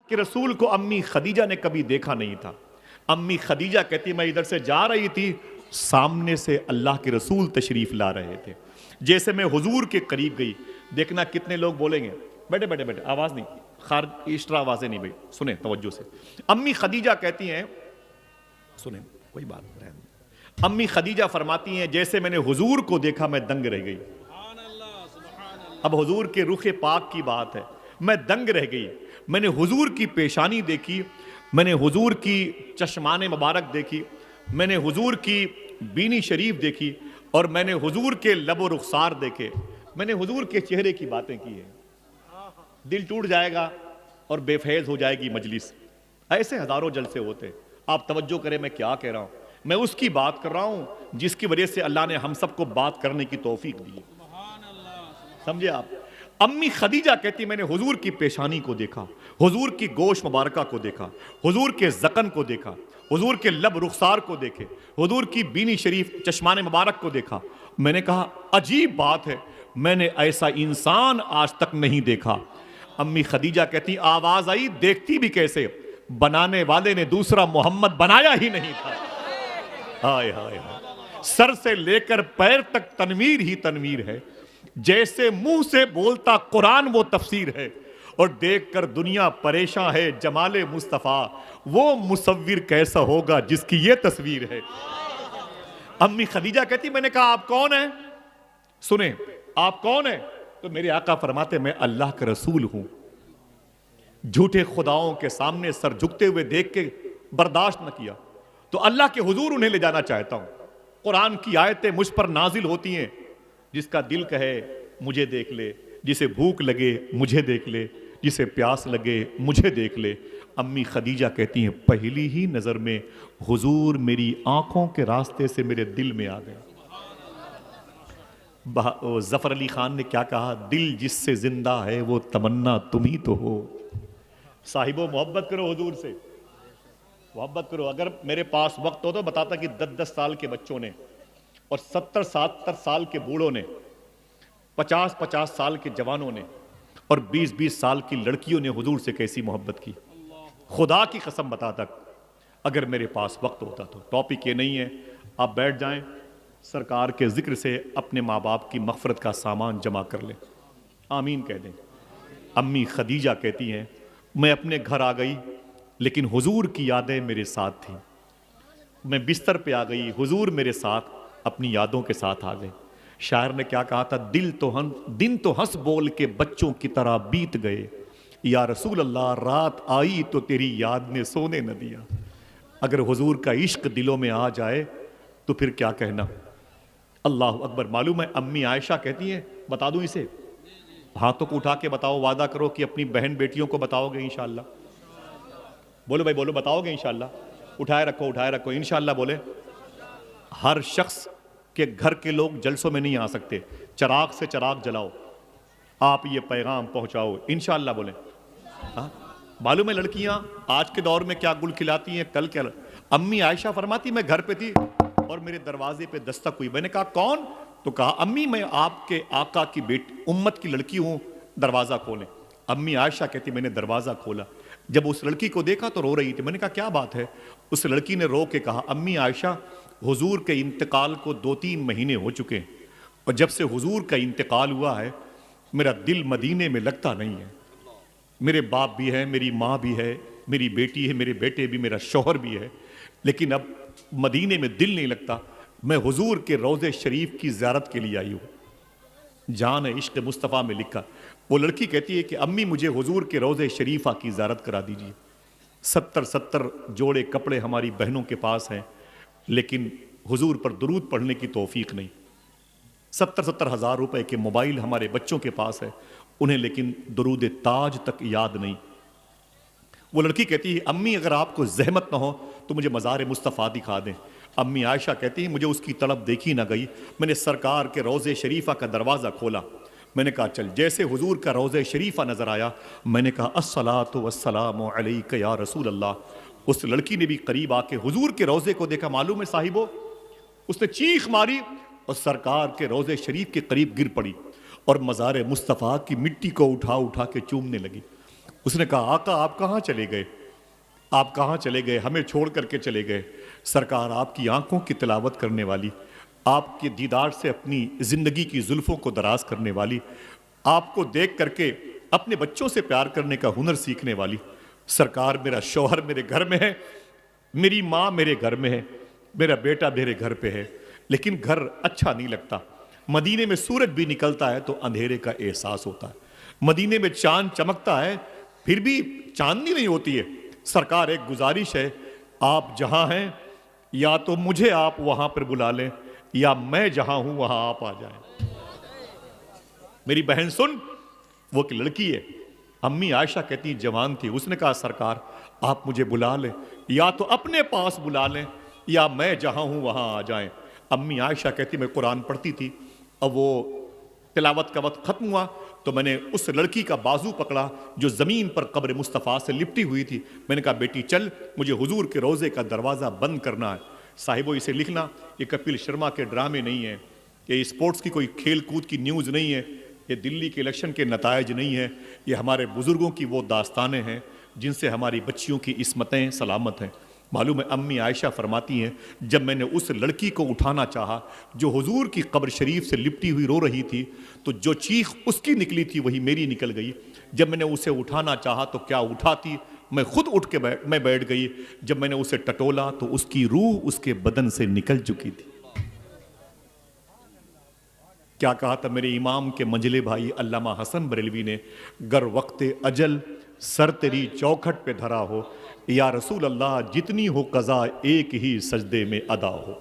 کہ رسول کو امی خدیجہ نے کبھی دیکھا نہیں تھا۔ امی خدیجہ کہتی میں ادھر سے جا رہی تھی، سامنے سے اللہ کے رسول تشریف لا رہے تھے، جیسے میں حضور کے قریب گئی، دیکھنا کتنے لوگ بولیں گے بیٹے بیٹے بیٹے، آواز نہیں، خارج ایکسٹرا آوازیں نہیں بھائی، سنیں توجہ سے۔ امی خدیجہ کہتی ہیں، سنیں کوئی بات نہیں، امی خدیجہ فرماتی ہیں جیسے میں نے حضور کو دیکھا میں دنگ رہ گئی۔ اب حضور کے رخ پاک کی بات ہے، میں دنگ رہ گئی، میں نے حضور کی پیشانی دیکھی، میں نے حضور کی چشمان مبارک دیکھی، میں نے حضور کی بینی شریف دیکھی، اور میں نے حضور کے لب و رخسار دیکھے، میں نے حضور کے چہرے کی باتیں کی ہیں۔ دل ٹوٹ جائے گا اور بے فیض ہو جائے گی مجلس، ایسے ہزاروں جلسے ہوتے۔ آپ توجہ کریں میں کیا کہہ رہا ہوں، میں اس کی بات کر رہا ہوں جس کی وجہ سے اللہ نے ہم سب کو بات کرنے کی توفیق دی ہے، سمجھے آپ۔ امی خدیجہ کہتی میں نے حضور کی پیشانی کو دیکھا، حضور کی گوش مبارکہ کو دیکھا، حضور کے ذقن کو دیکھا، حضور کے لب رخسار کو دیکھے، حضور کی بینی شریف چشمان مبارک کو دیکھا۔ میں نے کہا عجیب بات ہے، میں نے ایسا انسان آج تک نہیں دیکھا۔ امی خدیجہ کہتی آواز آئی دیکھتی بھی کیسے، بنانے والے نے دوسرا محمد بنایا ہی نہیں تھا۔ ہائے ہائے ہائے، سر سے لے کر پیر تک تنویر ہی تنویر ہے، جیسے منہ سے بولتا قرآن وہ تفسیر ہے، اور دیکھ کر دنیا پریشاں ہے جمال مصطفیٰ، وہ مصور کیسا ہوگا جس کی یہ تصویر ہے۔ امی خدیجہ کہتی میں نے کہا آپ کون ہیں، سنیں آپ کون ہیں، تو میرے آقا فرماتے میں اللہ کا رسول ہوں۔ جھوٹے خداؤں کے سامنے سر جھکتے ہوئے دیکھ کے برداشت نہ کیا، تو اللہ کے حضور انہیں لے جانا چاہتا ہوں۔ قرآن کی آیتیں مجھ پر نازل ہوتی ہیں، جس کا دل کہے مجھے دیکھ لے، جسے بھوک لگے مجھے دیکھ لے، جسے پیاس لگے مجھے دیکھ لے۔ امی خدیجہ کہتی ہیں پہلی ہی نظر میں حضور میری آنکھوں کے راستے سے میرے دل میں آ گئے۔ ظفر علی خان نے کیا کہا، دل جس سے زندہ ہے وہ تمنا تم ہی تو ہو۔ صاحبو محبت کرو حضور سے، محبت کرو۔ اگر میرے پاس وقت ہو تو بتاتا کہ 10 سال کے بچوں نے اور 70 سال کے بوڑھوں نے، 50 سال کے جوانوں نے اور 20 سال کی لڑکیوں نے حضور سے کیسی محبت کی، خدا کی قسم بتاتا اگر میرے پاس وقت ہوتا تو۔ ٹاپک یہ نہیں ہے، آپ بیٹھ جائیں، سرکار کے ذکر سے اپنے ماں باپ کی مغفرت کا سامان جمع کر لیں، آمین کہہ دیں۔ امی خدیجہ کہتی ہیں میں اپنے گھر آ گئی لیکن حضور کی یادیں میرے ساتھ تھیں، میں بستر پہ آ گئی، حضور میرے ساتھ اپنی یادوں کے ساتھ آ گئے۔ شاعر نے کیا کہا تھا، دن تو ہنس بول کے بچوں کی طرح بیت گئے، یا رسول اللہ رات آئی تو تیری یاد نے سونے نہ دیا۔ اگر حضور کا عشق دلوں میں آ جائے تو پھر کیا کہنا، اللہ اکبر۔ معلوم ہے امی عائشہ کہتی ہیں، بتا دوں اسے، ہاتھوں کو اٹھا کے بتاؤ، وعدہ کرو کہ اپنی بہن بیٹیوں کو بتاؤ گے انشاءاللہ، بولو بھائی بولو، بتاؤ گے انشاءاللہ، اٹھائے رکھو انشاءاللہ بولے۔ ہر شخص کے گھر کے لوگ جلسوں میں نہیں آ سکتے، چراغ سے چراغ جلاؤ، آپ یہ پیغام پہنچاؤ انشاءاللہ بولیں۔ معلوم ہے لڑکیاں آج کے دور میں کیا گل کھلاتی ہیں، کل کیا۔ امی عائشہ فرماتی میں گھر پہ تھی اور میرے دروازے پہ دستک ہوئی، میں نے کہا کون، تو کہا امی میں آپ کے آقا کی بیٹی امت کی لڑکی ہوں، دروازہ کھولیں۔ امی عائشہ کہتی میں نے دروازہ کھولا، جب اس لڑکی کو دیکھا تو رو رہی تھی، میں نے کہا کیا بات ہے، اس لڑکی نے رو کے کہا امی عائشہ حضور کے انتقال کو 2-3 مہینے ہو چکے ہیں، اور جب سے حضور کا انتقال ہوا ہے میرا دل مدینے میں لگتا نہیں ہے، میرے باپ بھی ہے، میری ماں بھی ہے، میری بیٹی ہے، میرے بیٹے بھی، میرا شوہر بھی ہے، لیکن اب مدینے میں دل نہیں لگتا، میں حضور کے روضے شریف کی زیارت کے لیے آئی ہوں۔ جان عشق مصطفیٰ میں لکھا۔ وہ لڑکی کہتی ہے کہ امی مجھے حضور کے روضے شریفہ کی زیارت کرا دیجیے۔ 70 جوڑے کپڑے ہماری بہنوں کے پاس ہیں، لیکن حضور پر درود پڑھنے کی توفیق نہیں۔ 70 ہزار روپے کے موبائل ہمارے بچوں کے پاس ہے، انہیں لیکن درود تاج تک یاد نہیں۔ وہ لڑکی کہتی ہے امی اگر آپ کو زحمت نہ ہو تو مجھے مزار مصطفیٰ دکھا دیں۔ امی عائشہ کہتی ہیں مجھے اس کی طلب دیکھی نہ گئی، میں نے سرکار کے روضے شریفہ کا دروازہ کھولا، میں نے کہا چل، جیسے حضور کا روضے شریفہ نظر آیا میں نے کہا الصلاۃ والسلام علیک یا رسول اللہ۔ اس لڑکی نے بھی قریب آ کے حضور کے روضے کو دیکھا، معلوم ہے صاحبو اس نے چیخ ماری اور سرکار کے روضے شریف کے قریب گر پڑی اور مزار مصطفیٰ کی مٹی کو اٹھا کے چومنے لگی۔ اس نے کہا آقا آپ کہاں چلے گئے؟ آپ کہاں چلے گئے؟ ہمیں چھوڑ کر کے چلے گئے؟ سرکار آپ کی آنکھوں کی تلاوت کرنے والی، آپ کے دیدار سے اپنی زندگی کی زلفوں کو دراز کرنے والی، آپ کو دیکھ کر کے اپنے بچوں سے پیار کرنے کا ہنر سیکھنے والی، سرکار میرا شوہر میرے گھر میں ہے، میری ماں میرے گھر میں ہے، میرا بیٹا میرے گھر پہ ہے، لیکن گھر اچھا نہیں لگتا۔ مدینے میں سورج بھی نکلتا ہے تو اندھیرے کا احساس ہوتا ہے، مدینے میں چاند چمکتا ہے پھر بھی چاندنی نہیں ہوتی ہے۔ سرکار ایک گزارش ہے، آپ جہاں ہیں یا تو مجھے آپ وہاں پر بلا لیں یا میں جہاں ہوں وہاں آپ آ جائیں۔ میری بہن سن، وہ ایک لڑکی ہے، امی عائشہ کہتی جوان تھی، اس نے کہا سرکار آپ مجھے بلا لیں، یا تو اپنے پاس بلا لیں یا میں جہاں ہوں وہاں آ جائیں۔ امی عائشہ کہتی میں قرآن پڑھتی تھی، اب وہ تلاوت کا وقت ختم ہوا تو میں نے اس لڑکی کا بازو پکڑا جو زمین پر قبر مصطفیٰ سے لپٹی ہوئی تھی، میں نے کہا بیٹی چل، مجھے حضور کے روضے کا دروازہ بند کرنا ہے۔ صاحبو اسے لکھنا، یہ کپل شرما کے ڈرامے نہیں ہیں، یہ اسپورٹس کی کوئی کھیل کود کی نیوز نہیں ہے، یہ دلی کے الیکشن کے نتائج نہیں ہیں، یہ ہمارے بزرگوں کی وہ داستانیں ہیں جن سے ہماری بچیوں کی عصمتیں سلامت ہیں۔ معلوم ہے امی عائشہ فرماتی ہیں جب میں نے اس لڑکی کو اٹھانا چاہا جو حضور کی قبر شریف سے لپٹی ہوئی رو رہی تھی تو جو چیخ اس کی نکلی تھی وہی میری نکل گئی۔ جب میں نے اسے اٹھانا چاہا تو کیا اٹھاتی، میں خود اٹھ کے بیٹھ گئی۔ جب میں نے اسے ٹٹولا تو اس کی روح اس کے بدن سے نکل چکی تھی۔ کیا کہا تھا میرے امام کے منجلے بھائی علامہ حسن بریلوی نے، گر وقت اجل سر تیری چوکھٹ پہ دھرا ہو، یا رسول اللہ جتنی ہو قضا ایک ہی سجدے میں ادا ہو۔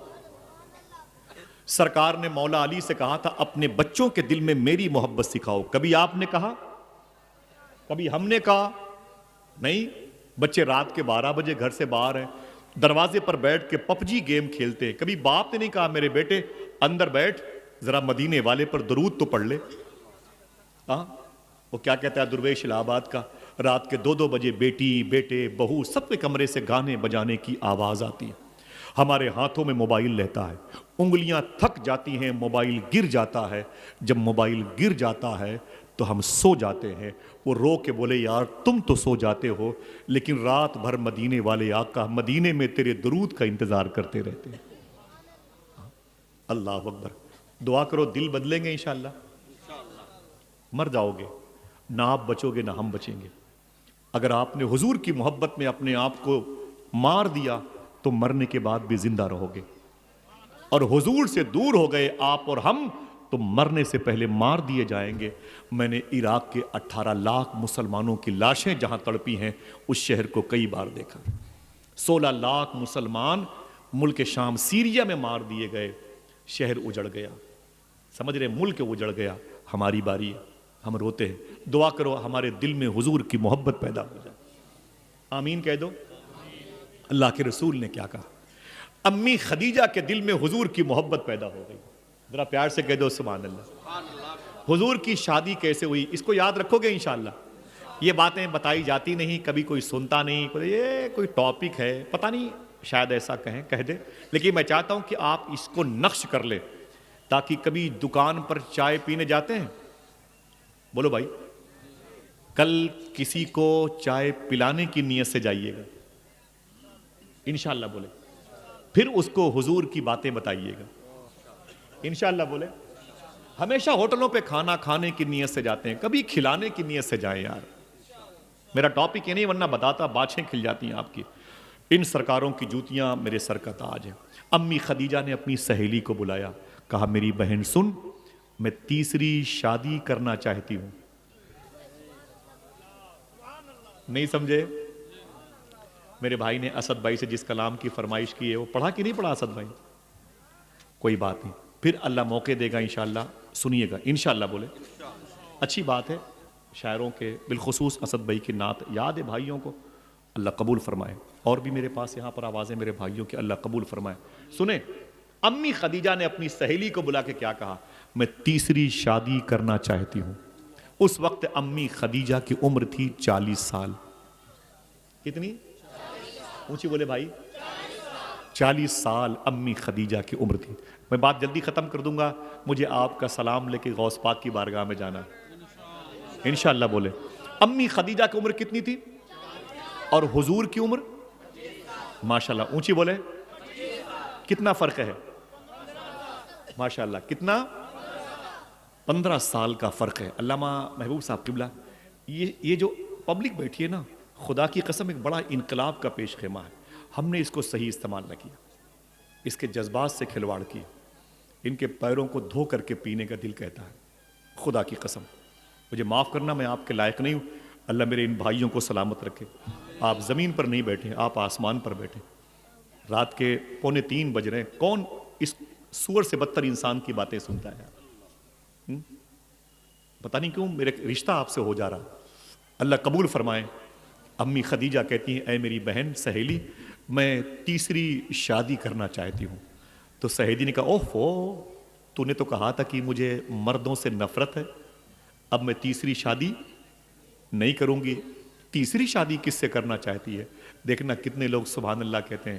سرکار نے مولا علی سے کہا تھا اپنے بچوں کے دل میں میری محبت سکھاؤ، کبھی آپ نے کہا؟ کبھی ہم نے کہا؟ نہیں۔ بچے رات کے 12 بجے گھر سے باہر ہیں، دروازے پر بیٹھ کے پب جی گیم کھیلتے ہیں، کبھی باپ نے نہیں کہا میرے بیٹے اندر بیٹھ ذرا مدینے والے پر درود تو پڑھ لے؟ ہاں، وہ کیا کہتا ہے درویش الہ آباد کا، رات کے 2 بجے بیٹی بیٹے بہو سب کے کمرے سے گانے بجانے کی آواز آتی ہے، ہمارے ہاتھوں میں موبائل رہتا ہے، انگلیاں تھک جاتی ہیں، موبائل گر جاتا ہے، جب موبائل گر جاتا ہے تو ہم سو جاتے ہیں۔ وہ رو کے بولے یار تم تو سو جاتے ہو لیکن رات بھر مدینے والے آقا مدینے میں تیرے درود کا انتظار کرتے رہتے ہیں۔ اللہ اکبر۔ دعا کرو دل بدلیں گے انشاءاللہ۔ مر جاؤ گے، نہ آپ بچو گے نہ ہم بچیں گے۔ اگر آپ نے حضور کی محبت میں اپنے آپ کو مار دیا تو مرنے کے بعد بھی زندہ رہو گے، اور حضور سے دور ہو گئے آپ اور ہم تو مرنے سے پہلے مار دیے جائیں گے۔ میں نے عراق کے 18 لاکھ مسلمانوں کی لاشیں جہاں تڑپی ہیں اس شہر کو کئی بار دیکھا۔ 16 لاکھ مسلمان ملک شام سیریا میں مار دیے گئے، شہر اجڑ گیا، سمجھ رہے ملک اجڑ گیا، ہماری باری ہے، ہم روتے ہیں۔ دعا کرو ہمارے دل میں حضور کی محبت پیدا ہو جائے۔ آمین کہہ دو۔ اللہ کے رسول نے کیا کہا؟ امی خدیجہ کے دل میں حضور کی محبت پیدا ہو گئی، ذرا پیار سے کہہ دو سبحان اللہ۔ حضور کی شادی کیسے ہوئی اس کو یاد رکھو گے انشاءاللہ۔ یہ باتیں بتائی جاتی نہیں، کبھی کوئی سنتا نہیں، یہ کوئی ٹاپک ہے پتہ نہیں شاید ایسا کہہ دے، لیکن میں چاہتا ہوں کہ آپ اس کو نقش کر لیں تاکہ کبھی دکان پر چائے پینے جاتے ہیں، بولو بھائی کل کسی کو چائے پلانے کی نیت سے جائیے گا انشاءاللہ، بولے پھر اس کو حضور کی باتیں بتائیے گا انشاءاللہ، بولے ہمیشہ ہوٹلوں پہ کھانا کھانے کی نیت سے جاتے ہیں، کبھی کھلانے کی نیت سے جائیں یار۔ میرا ٹاپک یہ نہیں ورنہ بتاتا باچھیں کھل جاتی ہیں آپ کی۔ ان سرکاروں کی جوتیاں میرے سر کا تاج ہے۔ امی خدیجہ نے اپنی سہیلی کو بلایا، کہا میری بہن سن، میں تیسری شادی کرنا چاہتی ہوں۔ نہیں سمجھے؟ میرے بھائی نے اسد بھائی سے جس کلام کی فرمائش کی ہے وہ پڑھا کہ نہیں پڑھا اسد بھائی؟ کوئی بات نہیں، پھر اللہ موقع دے گا انشاءاللہ، سنیے گا انشاءاللہ، بولے اچھی بات ہے۔ شاعروں کے بالخصوص اسد بھائی کی نعت یاد ہے بھائیوں کو، اللہ قبول فرمائے، اور بھی میرے پاس یہاں پر آوازیں میرے بھائیوں کی، اللہ قبول فرمائے۔ سنیں امی خدیجہ نے اپنی سہیلی کو بلا کے کیا کہا؟ میں تیسری شادی کرنا چاہتی ہوں۔ اس وقت امی خدیجہ کی عمر تھی 40 سال۔ کتنی؟ اونچی بولے بھائی، 40 سال امی خدیجہ کی عمر تھی۔ میں بات جلدی ختم کر دوں گا، مجھے آپ کا سلام لے کے غوث پاک کی بارگاہ میں جانا ہے انشاءاللہ، بولے امی خدیجہ کی عمر کتنی تھی اور حضور کی عمر؟ ماشاءاللہ اونچی بولے، کتنا فرق ہے؟ ماشاءاللہ کتنا؟ 15 سال کا فرق ہے۔ علامہ محبوب صاحب قبلہ، یہ جو پبلک بیٹھی ہے نا، خدا کی قسم ایک بڑا انقلاب کا پیش خیمہ ہے۔ ہم نے اس کو صحیح استعمال نہ کیا، اس کے جذبات سے کھلواڑ کیا، ان کے پیروں کو دھو کر کے پینے کا دل کہتا ہے۔ خدا کی قسم مجھے معاف کرنا، میں آپ کے لائق نہیں ہوں۔ اللہ میرے ان بھائیوں کو سلامت رکھے۔ آپ زمین پر نہیں بیٹھے، آپ آسمان پر بیٹھے۔ رات کے 2:45 بج رہے ہیں، کون اس سور سے بدتر انسان کی باتیں سنتا ہے؟ پتہ نہیں کیوں میرے رشتہ آپ سے ہو جا رہا۔ اللہ قبول فرمائے۔ امی خدیجہ کہتی ہیں، اے میری بہن سہیلی، میں تیسری شادی کرنا چاہتی ہوں۔ تو سہیلی نے کہا، اوہ تو نے تو کہا تھا کہ مجھے مردوں سے نفرت ہے، اب میں تیسری شادی نہیں کروں گی۔ تیسری شادی کس سے کرنا چاہتی ہے؟ دیکھنا کتنے لوگ سبحان اللہ کہتے ہیں۔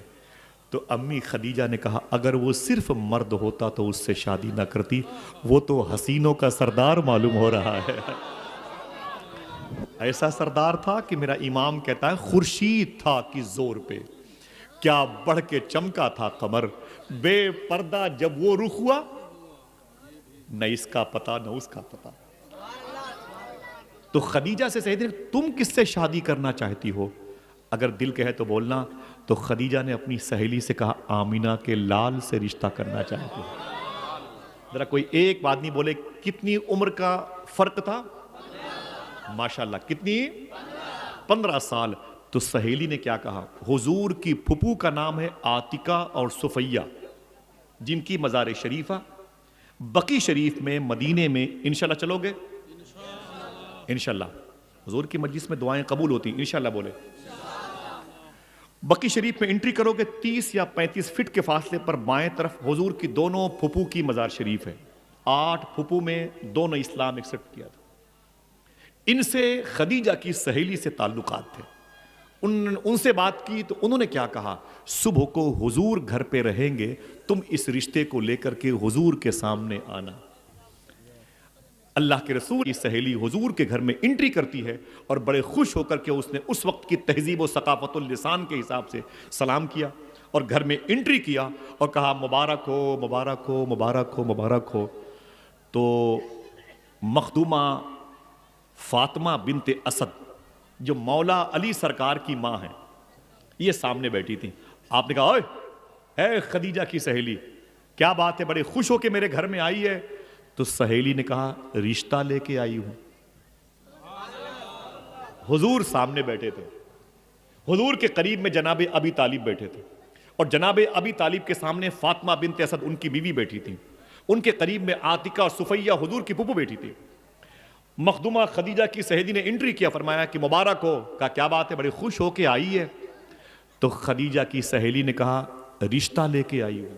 تو امی خدیجہ نے کہا، اگر وہ صرف مرد ہوتا تو اس سے شادی نہ کرتی، وہ تو حسینوں کا سردار معلوم ہو رہا ہے۔ ایسا سردار تھا کہ میرا امام کہتا ہے خورشید تھا کہ زور پہ کیا بڑھ کے چمکا تھا قمر، بے پردہ جب وہ رخ ہوا، نہ اس کا پتہ نہ اس کا پتہ۔ تو خدیجہ سے سہیلی، تم کس سے شادی کرنا چاہتی ہو؟ اگر دل کہے تو بولنا۔ تو خدیجہ نے اپنی سہیلی سے کہا، آمینہ کے لال سے رشتہ کرنا چاہتی ہوں۔ ذرا کوئی ایک بات نہیں بولے، کتنی عمر کا فرق تھا؟ ماشاءاللہ کتنی؟ 15 سال۔ تو سہیلی نے کیا کہا؟ حضور کی پھپھو کا نام ہے عاتکہ اور صفیہ، جن کی مزار شریفہ بقی شریف میں مدینے میں انشاءاللہ چلو گے؟ انشاءاللہ حضور کی مجلس میں دعائیں قبول ہوتی ہیں، انشاءاللہ بولے۔ بقی شریف میں انٹری کرو گے، 30 یا 35 فٹ کے فاصلے پر بائیں طرف حضور کی دونوں پھپھو کی مزار شریف ہے۔ 8 پھپھو میں 2 نے اسلام ایکسپٹ کیا تھا۔ ان سے خدیجہ کی سہیلی سے تعلقات تھے۔ ان سے بات کی تو انہوں نے کیا کہا، صبح کو حضور گھر پہ رہیں گے، تم اس رشتے کو لے کر کے حضور کے سامنے آنا۔ اللہ کے رسول کی سہیلی حضور کے گھر میں انٹری کرتی ہے اور بڑے خوش ہو کر کے اس نے اس وقت کی تہذیب و ثقافت اللسان کے حساب سے سلام کیا اور گھر میں انٹری کیا اور کہا، مبارک ہو مبارک ہو مبارک ہو مبارک ہو۔ تو مخدومہ فاطمہ بنت اسد جو مولا علی سرکار کی ماں ہیں، یہ سامنے بیٹھی تھی۔ آپ نے کہا، اوئے اے خدیجہ کی سہیلی، کیا بات ہے، بڑے خوش ہو کے میرے گھر میں آئی ہے؟ تو سہیلی نے کہا، رشتہ لے کے آئی ہوں۔ حضور سامنے بیٹھے تھے، حضور کے قریب میں جناب ابی طالب بیٹھے تھے، اور جناب ابی طالب کے سامنے فاطمہ بنت اسد ان کی بیوی بیٹھی تھی، ان کے قریب میں عاتکہ اور صفیہ حضور کی پھپھو بیٹھی تھی۔ مخدومہ خدیجہ کی سہیلی نے انٹری کیا، فرمایا کہ مبارک ہو۔ کہا، کیا بات ہے، بڑے خوش ہو کے آئی ہے؟ تو خدیجہ کی سہیلی نے کہا، رشتہ لے کے آئی ہوں۔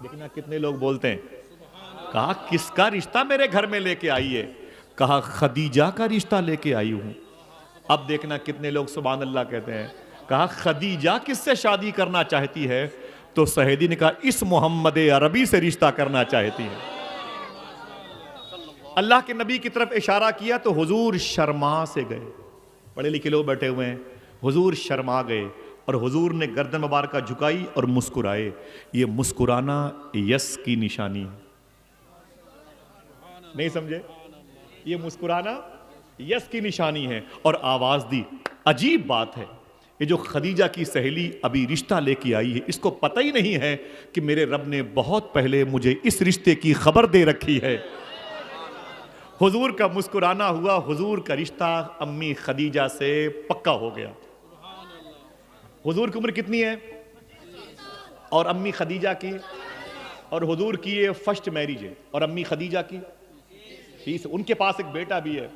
دیکھنا کتنے لوگ بولتے ہیں۔ کہا، کس کا رشتہ میرے گھر میں لے کے آئی ہے؟ کہا، خدیجہ کا رشتہ لے کے آئی ہوں۔ اب دیکھنا کتنے لوگ سبحان اللہ کہتے ہیں۔ کہا، خدیجہ کس سے شادی کرنا چاہتی ہے؟ تو سہیلی نے کہا، اس محمد عربی سے رشتہ کرنا چاہتی ہے۔ اللہ کے نبی کی طرف اشارہ کیا تو حضور شرما سے گئے۔ پڑھے لکھے لوگ بیٹھے ہوئے ہیں، حضور شرما گئے اور حضور نے گردن مبارکہ جھکائی اور مسکرائے۔ یہ مسکرانا یس کی نشانی ہے، نہیں سمجھے؟ یہ مسکرانا یس کی نشانی ہے، اور آواز دی۔ عجیب بات ہے، یہ جو خدیجہ کی سہیلی ابھی رشتہ لے کے آئی ہے، اس کو پتہ ہی نہیں ہے کہ میرے رب نے بہت پہلے مجھے اس رشتے کی خبر دے رکھی ہے۔ حضور کا مسکرانا ہوا، حضور کا رشتہ امی خدیجہ سے پکا ہو گیا۔ حضور کی عمر کتنی ہے؟ اور امی خدیجہ کی؟ اور حضور کی یہ فرسٹ میرج ہے، اور امی خدیجہ کی 30۔ ان کے پاس ایک بیٹا بھی ہے،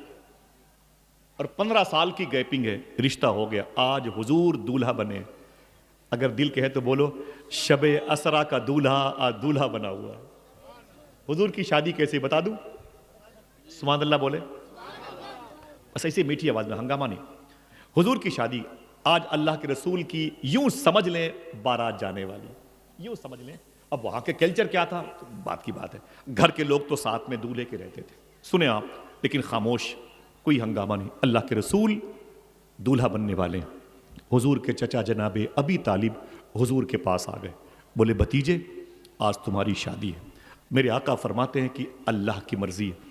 اور 15 سال کی گیپنگ ہے، رشتہ ہو گیا۔ آج حضور دولہا بنے۔ اگر دل کہے تو بولو، شب اسرا کا دولہا آج دولہا بنا ہوا ہے۔ حضور کی شادی کیسے بتا دوں؟ سبحان اللہ بولے، بس ایسی میٹھی آواز میں، ہنگامہ نہیں۔ حضور کی شادی آج اللہ کے رسول کی یوں سمجھ لیں بارات جانے والی، یوں سمجھ لیں۔ اب وہاں کے کلچر کیا تھا بات کی بات ہے، گھر کے لوگ تو ساتھ میں دولہے کے رہتے تھے، سنیں آپ لیکن خاموش۔ کوئی ہنگامہ نہیں. اللہ کے رسول دولہا بننے والے ہیں. حضور کے چچا جناب ابی طالب حضور کے پاس آ گئے, بولے بھتیجے آج تمہاری شادی ہے. میرے آقا فرماتے ہیں کہ اللہ کی مرضی ہے.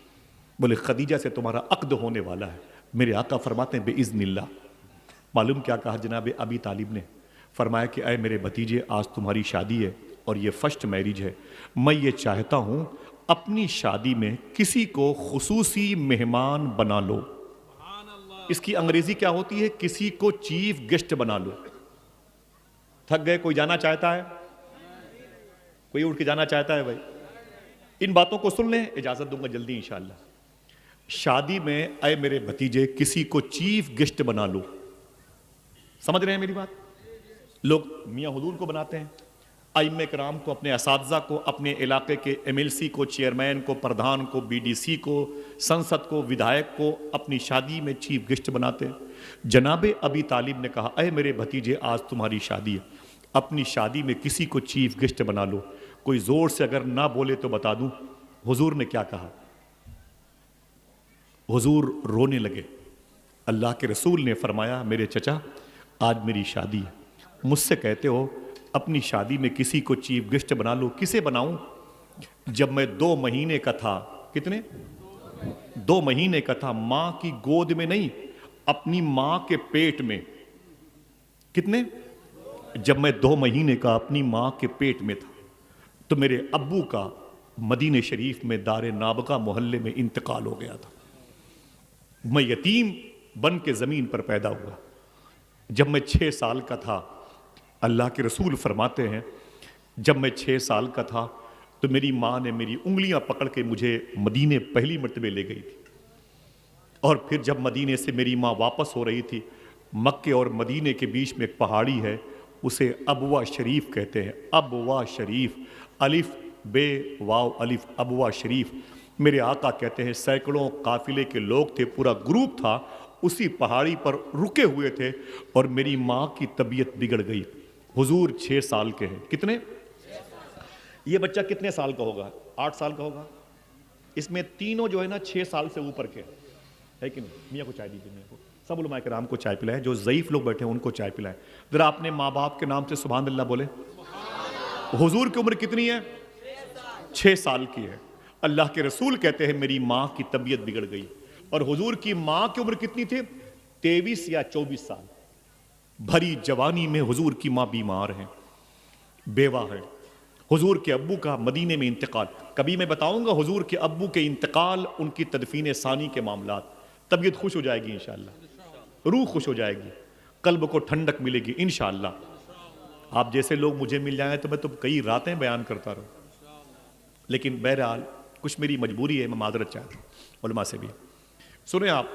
بولے خدیجہ سے تمہارا عقد ہونے والا ہے. میرے آقا فرماتے ہیں بِإِذْنِ اللہ. معلوم کیا کہا جناب ابی طالب نے؟ فرمایا کہ اے میرے بھتیجے آج تمہاری شادی ہے اور یہ فرسٹ میرج ہے. میں یہ چاہتا ہوں اپنی شادی میں کسی کو خصوصی مہمان بنا لو. اس کی انگریزی کیا ہوتی ہے؟ کسی کو چیف گیسٹ بنا لو. تھک گئے؟ کوئی جانا چاہتا ہے؟ کوئی اٹھ کے جانا چاہتا ہے؟ بھائی ان باتوں کو سن لیں, اجازت دوں گا جلدی انشاءاللہ. شادی میں اے میرے بھتیجے کسی کو چیف گیسٹ بنا لو. سمجھ رہے ہیں میری بات؟ لوگ میاں حضور کو بناتے ہیں, ائمہ کرام کو, اپنے اساتذہ کو, اپنے علاقے کے ایم ایل سی کو, چیئرمین کو, پردھان کو, بی ڈی سی کو, سنسد کو, ودھائک کو اپنی شادی میں چیف گیسٹ بناتے ہیں. جناب ابی طالب نے کہا اے میرے بھتیجے آج تمہاری شادی ہے, اپنی شادی میں کسی کو چیف گیسٹ بنا لو. کوئی زور سے اگر نہ بولے تو بتا دوں حضور نے کیا کہا. حضور رونے لگے. اللہ کے رسول نے فرمایا میرے چچا آج میری شادی ہے, مجھ سے کہتے ہو اپنی شادی میں کسی کو چیف گیسٹ بنا لو. کسے بناؤں؟ جب میں 2 مہینے کا تھا, کتنے 2 مہینے کا تھا, ماں کی گود میں نہیں, اپنی ماں کے پیٹ میں. کتنے؟ جب میں 2 مہینے کا اپنی ماں کے پیٹ میں تھا تو میرے ابو کا مدینہ شریف میں دار نابغہ محلے میں انتقال ہو گیا تھا. میں یتیم بن کے زمین پر پیدا ہوا. جب میں 6 سال کا تھا, اللہ کے رسول فرماتے ہیں جب میں 6 سال کا تھا تو میری ماں نے میری انگلیاں پکڑ کے مجھے مدینے پہلی مرتبہ لے گئی تھی. اور پھر جب مدینے سے میری ماں واپس ہو رہی تھی, مکے اور مدینے کے بیچ میں ایک پہاڑی ہے, اسے ابوا شریف کہتے ہیں. ابوا شریف, الف بے واو الف, ابوا شریف. میرے آقا کہتے ہیں سینکڑوں قافلے کے لوگ تھے, پورا گروپ تھا, اسی پہاڑی پر رکے ہوئے تھے اور میری ماں کی طبیعت بگڑ گئی. حضور 6 سال کے ہیں. کتنے؟ یہ بچہ کتنے سال کا ہوگا؟ 8 سال کا ہوگا. اس میں تینوں جو ہے نا 6 سال سے اوپر کے ہے کہ نہیں؟ میاں کو چائے دیجیے, میاں کو, سب علماء کرام کو چائے پلائیں, جو ضعیف لوگ بیٹھے ہیں ان کو چائے پلائیں. ذرا اپنے ماں باپ کے نام سے سبحان اللہ بولے. حضور کی عمر کتنی ہے؟ 6 سال کی ہے. اللہ کے رسول کہتے ہیں میری ماں کی طبیعت بگڑ گئی. اور حضور کی ماں کی عمر کتنی تھی؟ 23 یا 24 سال. بھری جوانی میں حضور کی ماں بیمار ہیں, بیوہ ہے. حضور کے ابو کا مدینے میں انتقال. کبھی میں بتاؤں گا حضور کے ابو کے انتقال, ان کی تدفین ثانی کے معاملات. طبیعت خوش ہو جائے گی انشاءاللہ, روح خوش ہو جائے گی, قلب کو ٹھنڈک ملے گی انشاءاللہ. آپ جیسے لوگ مجھے مل جائیں تو میں تو کئی راتیں بیان کرتا رہوں, لیکن بہرحال کچھ میری مجبوری ہے, میں معذرت چاہتا ہوں علماء سے بھی. سنیں آپ,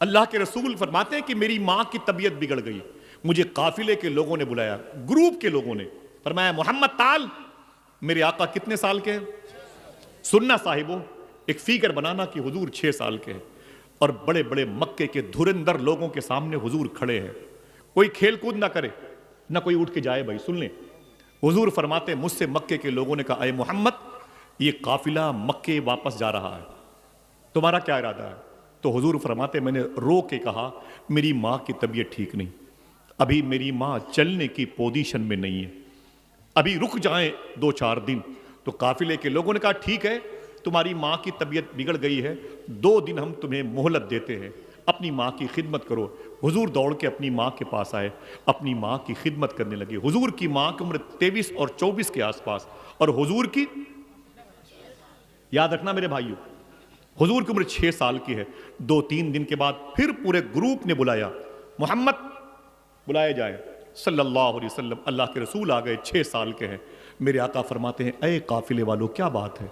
اللہ کے رسول فرماتے ہیں کہ میری ماں کی طبیعت بگڑ گئی. مجھے قافلے کے لوگوں نے بلایا, گروپ کے لوگوں نے, فرمایا محمد تعال. میرے آقا کتنے سال کے ہیں؟ سننا صاحبوں, ایک فیگر بنانا کہ حضور 6 سال کے ہیں اور بڑے بڑے مکے کے دھرندر لوگوں کے سامنے حضور کھڑے ہیں. کوئی کھیل کود نہ کرے, نہ کوئی اٹھ کے جائے. بھائی سن لیں, حضور فرماتے ہیں مجھ سے مکے کے لوگوں نے کہا اے محمد یہ قافلہ مکے واپس جا رہا ہے, تمہارا کیا ارادہ ہے؟ تو حضور فرماتے میں نے رو کے کہا میری ماں کی طبیعت ٹھیک نہیں, ابھی میری ماں چلنے کی پوزیشن میں نہیں ہے, ابھی رک جائیں 2-4 دن. تو قافلے کے لوگوں نے کہا ٹھیک ہے, تمہاری ماں کی طبیعت بگڑ گئی ہے, 2 دن ہم تمہیں مہلت دیتے ہیں, اپنی ماں کی خدمت کرو. حضور دوڑ کے اپنی ماں کے پاس آئے, اپنی ماں کی خدمت کرنے لگے. حضور کی ماں کی عمر 23 اور 24 کے آس پاس, اور حضور کی, یاد رکھنا میرے بھائیوں, حضور کی عمر 6 سال کی ہے. 2-3 دن کے بعد پھر پورے گروپ نے بلایا, محمد بلائے جائے صلی اللہ علیہ وسلم. اللہ کے رسول آ گئے, 6 سال کے ہیں. میرے آقا فرماتے ہیں اے قافلے والوں کیا بات ہے؟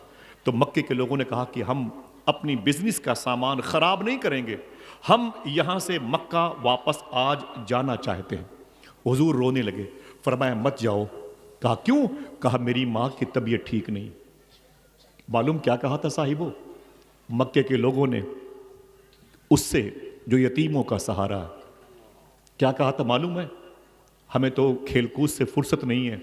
تو مکے کے لوگوں نے کہا کہ ہم اپنی بزنس کا سامان خراب نہیں کریں گے, ہم یہاں سے مکہ واپس آج جانا چاہتے ہیں. حضور رونے لگے, فرمایا مت جاؤ. کہا کیوں؟ کہا میری ماں کی طبیعت ٹھیک نہیں. معلوم کیا کہا تھا صاحبوں؟ مکے کے لوگوں نے اس سے جو یتیموں کا سہارا ہے, کیا کہا تھا معلوم ہے؟ ہمیں تو کھیل کود سے فرصت نہیں ہے.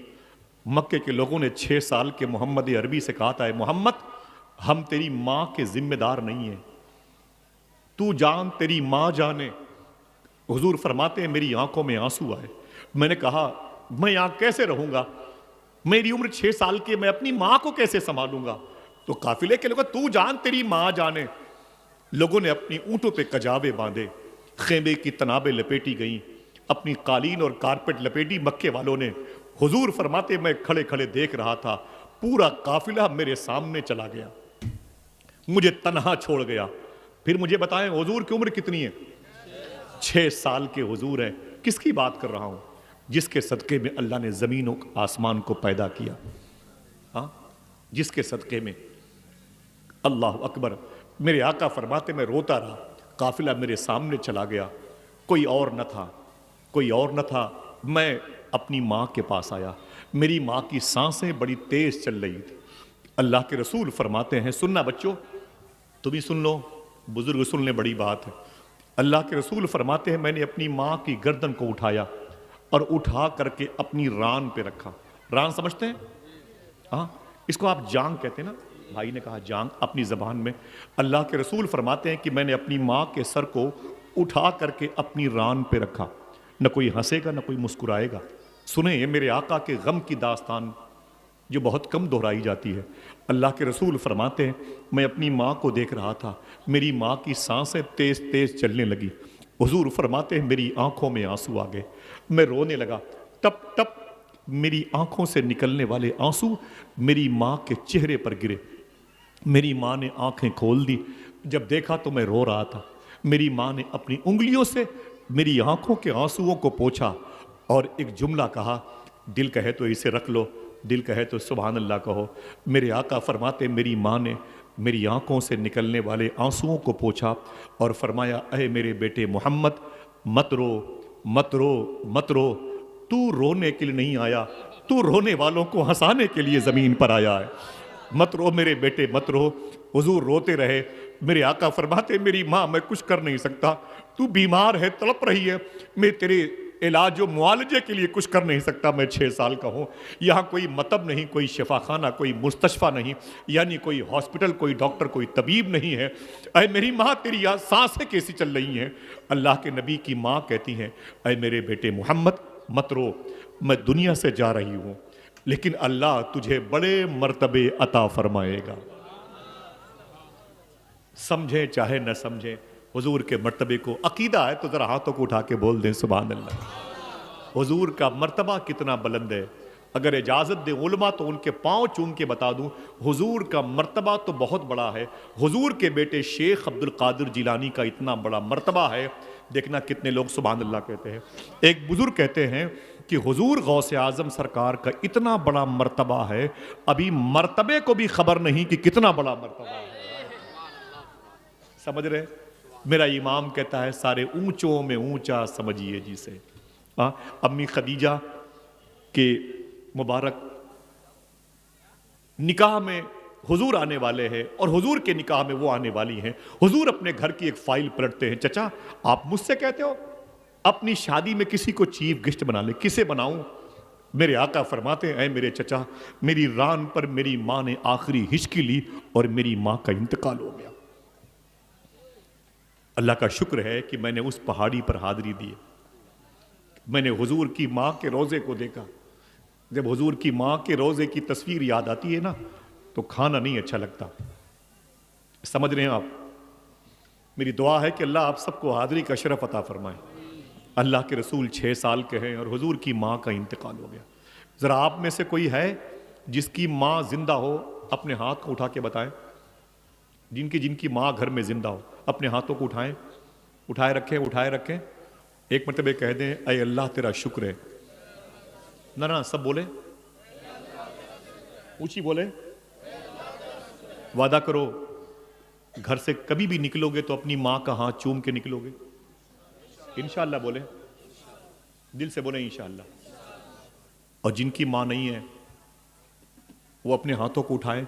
مکے کے لوگوں نے 6 سال کے محمد عربی سے کہا تھا اے محمد ہم تیری ماں کے ذمہ دار نہیں ہیں, تو جان تیری ماں جانے. حضور فرماتے ہیں میری آنکھوں میں آنسو آئے. میں نے کہا میں یہاں کیسے رہوں گا, میری عمر 6 سال کی, میں اپنی ماں کو کیسے سنبھالوں گا. تو قافلے کے لوگوں تو جان تیری ماں جانے. لوگوں نے اپنی اونٹوں پہ کجاوے باندھے, خیمے کی تنابیں لپیٹی گئیں, اپنی قالین اور کارپٹ لپیٹی مکے والوں نے. حضور فرماتے میں کھڑے کھڑے دیکھ رہا تھا, پورا قافلہ میرے سامنے چلا گیا, مجھے تنہا چھوڑ گیا. پھر مجھے بتائیں حضور کی عمر کتنی ہے؟ 6 سال کے حضور ہیں. کس کی بات کر رہا ہوں؟ جس کے صدقے میں اللہ نے زمین و آسمان کو پیدا کیا. ہاں, جس کے صدقے میں. اللہ اکبر. میرے آقا فرماتے میں روتا رہا, قافلہ میرے سامنے چلا گیا, کوئی اور نہ تھا, کوئی اور نہ تھا. میں اپنی ماں کے پاس آیا, میری ماں کی سانسیں بڑی تیز چل رہی تھی. اللہ کے رسول فرماتے ہیں, سننا بچوں, تم ہی سن لو, بزرگ سن لیں, بڑی بات ہے. اللہ کے رسول فرماتے ہیں میں نے اپنی ماں کی گردن کو اٹھایا اور اٹھا کر کے اپنی ران پہ رکھا. ران سمجھتے ہیں؟ ہاں, اس کو آپ جانگ کہتے ہیں نا. بھائی نے کہا جانگ اپنی زبان میں. اللہ کے رسول فرماتے ہیں کہ میں نے اپنی ماں کے سر کو اٹھا کر کے اپنی ران پہ رکھا. نہ کوئی ہنسے گا نہ کوئی مسکرائے گا. سنیں یہ میرے آقا کے غم کی داستان جو بہت کم دہرائی جاتی ہے. اللہ کے رسول فرماتے ہیں میں اپنی ماں کو دیکھ رہا تھا, میری ماں کی سانسیں تیز تیز چلنے لگی. حضور فرماتے ہیں میری آنکھوں میں آنسو آ گئے, میں رونے لگا. ٹپ ٹپ میری آنکھوں سے نکلنے والے آنسو میری ماں کے چہرے پر گرے. میری ماں نے آنکھیں کھول دی. جب دیکھا تو میں رو رہا تھا. میری ماں نے اپنی انگلیوں سے میری آنکھوں کے آنسوؤں کو پوچھا اور ایک جملہ کہا, دل کہے تو اسے رکھ لو, دل کہے تو سبحان اللہ کہو. میرے آقا فرماتے میری ماں نے میری آنکھوں سے نکلنے والے آنسوؤں کو پوچھا اور فرمایا اے میرے بیٹے محمد, مت رو مت رو مت رو, تو رونے کے لیے نہیں آیا, تو رونے والوں کو ہنسانے کے لیے زمین پر آیا ہے. مت رو میرے بیٹے مت رو. حضور روتے رہے. میرے آقا فرماتے میری ماں میں کچھ کر نہیں سکتا, تو بیمار ہے, تڑپ رہی ہے, میں تیرے علاج و معالجے کے لیے کچھ کر نہیں سکتا. میں 6 سال کا ہوں, یہاں کوئی مطب نہیں, کوئی شفا خانہ, کوئی مستشفیٰ نہیں, یعنی کوئی ہاسپٹل, کوئی ڈاکٹر, کوئی طبیب نہیں ہے. اے میری ماں تیری سانسیں کیسی چل رہی ہیں؟ اللہ کے نبی کی ماں کہتی ہیں اے میرے بیٹے محمد مت رو, میں دنیا سے جا رہی ہوں لیکن اللہ تجھے بڑے مرتبے عطا فرمائے گا. سمجھیں چاہے نہ سمجھیں, حضور کے مرتبے کو عقیدہ ہے تو ذرا ہاتھوں کو اٹھا کے بول دیں سبحان اللہ. حضور کا مرتبہ کتنا بلند ہے. اگر اجازت دیں علماء تو ان کے پاؤں چوم کے بتا دوں, حضور کا مرتبہ تو بہت بڑا ہے. حضور کے بیٹے شیخ عبد القادر جیلانی کا اتنا بڑا مرتبہ ہے, دیکھنا کتنے لوگ سبحان اللہ کہتے ہیں. ایک بزرگ کہتے ہیں کہ حضور غوث اعظم سرکار کا اتنا بڑا مرتبہ ہے, ابھی مرتبے کو بھی خبر نہیں کہ کتنا بڑا مرتبہ ہے. سمجھ رہے؟ میرا امام کہتا ہے سارے اونچوں میں اونچا سمجھیے جسے. امی خدیجہ کے مبارک نکاح میں حضور آنے والے ہیں اور حضور کے نکاح میں وہ آنے والی ہیں. حضور اپنے گھر کی ایک فائل پلٹتے ہیں, چچا آپ مجھ سے کہتے ہو اپنی شادی میں کسی کو چیف گیسٹ بنا لے, کسے بناؤں؟ میرے آقا فرماتے ہیں اے میرے چچا, میری ران پر میری ماں نے آخری ہچکی لی اور میری ماں کا انتقال ہو گیا. اللہ کا شکر ہے کہ میں نے اس پہاڑی پر حاضری دی. میں نے حضور کی ماں کے روزے کو دیکھا. جب حضور کی ماں کے روزے کی تصویر یاد آتی ہے نا تو کھانا نہیں اچھا لگتا. سمجھ رہے ہیں آپ؟ میری دعا ہے کہ اللہ آپ سب کو حاضری کا شرف عطا فرمائے. اللہ کے رسول 6 سال کے ہیں اور حضور کی ماں کا انتقال ہو گیا. ذرا آپ میں سے کوئی ہے جس کی ماں زندہ ہو؟ اپنے ہاتھ کو اٹھا کے بتائیں. جن کی ماں گھر میں زندہ ہو اپنے ہاتھوں کو اٹھائیں, اٹھائے رکھیں. ایک مرتبہ کہہ دیں اے اللہ تیرا شکر ہے. نہ سب بولے, اونچی بولے. وعدہ کرو گھر سے کبھی بھی نکلو گے تو اپنی ماں کا ہاتھ چوم کے نکلو گے. انشاءاللہ بولے, دل سے بولے انشاءاللہ. اور جن کی ماں نہیں ہے وہ اپنے ہاتھوں کو اٹھائیں,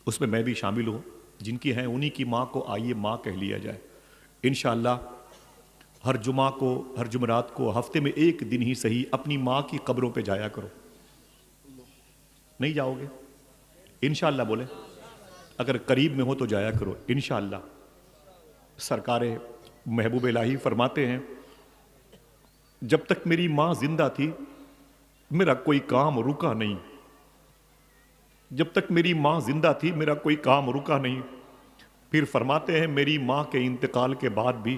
اس میں بھی شامل ہوں. جن کی ہیں انہی کی ماں کو آئیے ماں کہہ لیا جائے. انشاءاللہ ہر جمعہ کو, ہر جمعرات کو, ہفتے میں ایک دن ہی صحیح اپنی ماں کی قبروں پہ جایا کرو. نہیں جاؤ گے؟ انشاءاللہ بولے. اگر قریب میں ہو تو جایا کرو انشاءاللہ. سرکار محبوب الہی فرماتے ہیں جب تک میری ماں زندہ تھی میرا کوئی کام رکا نہیں، جب تک میری ماں زندہ تھی میرا کوئی کام رکا نہیں۔ پھر فرماتے ہیں میری ماں کے انتقال کے بعد بھی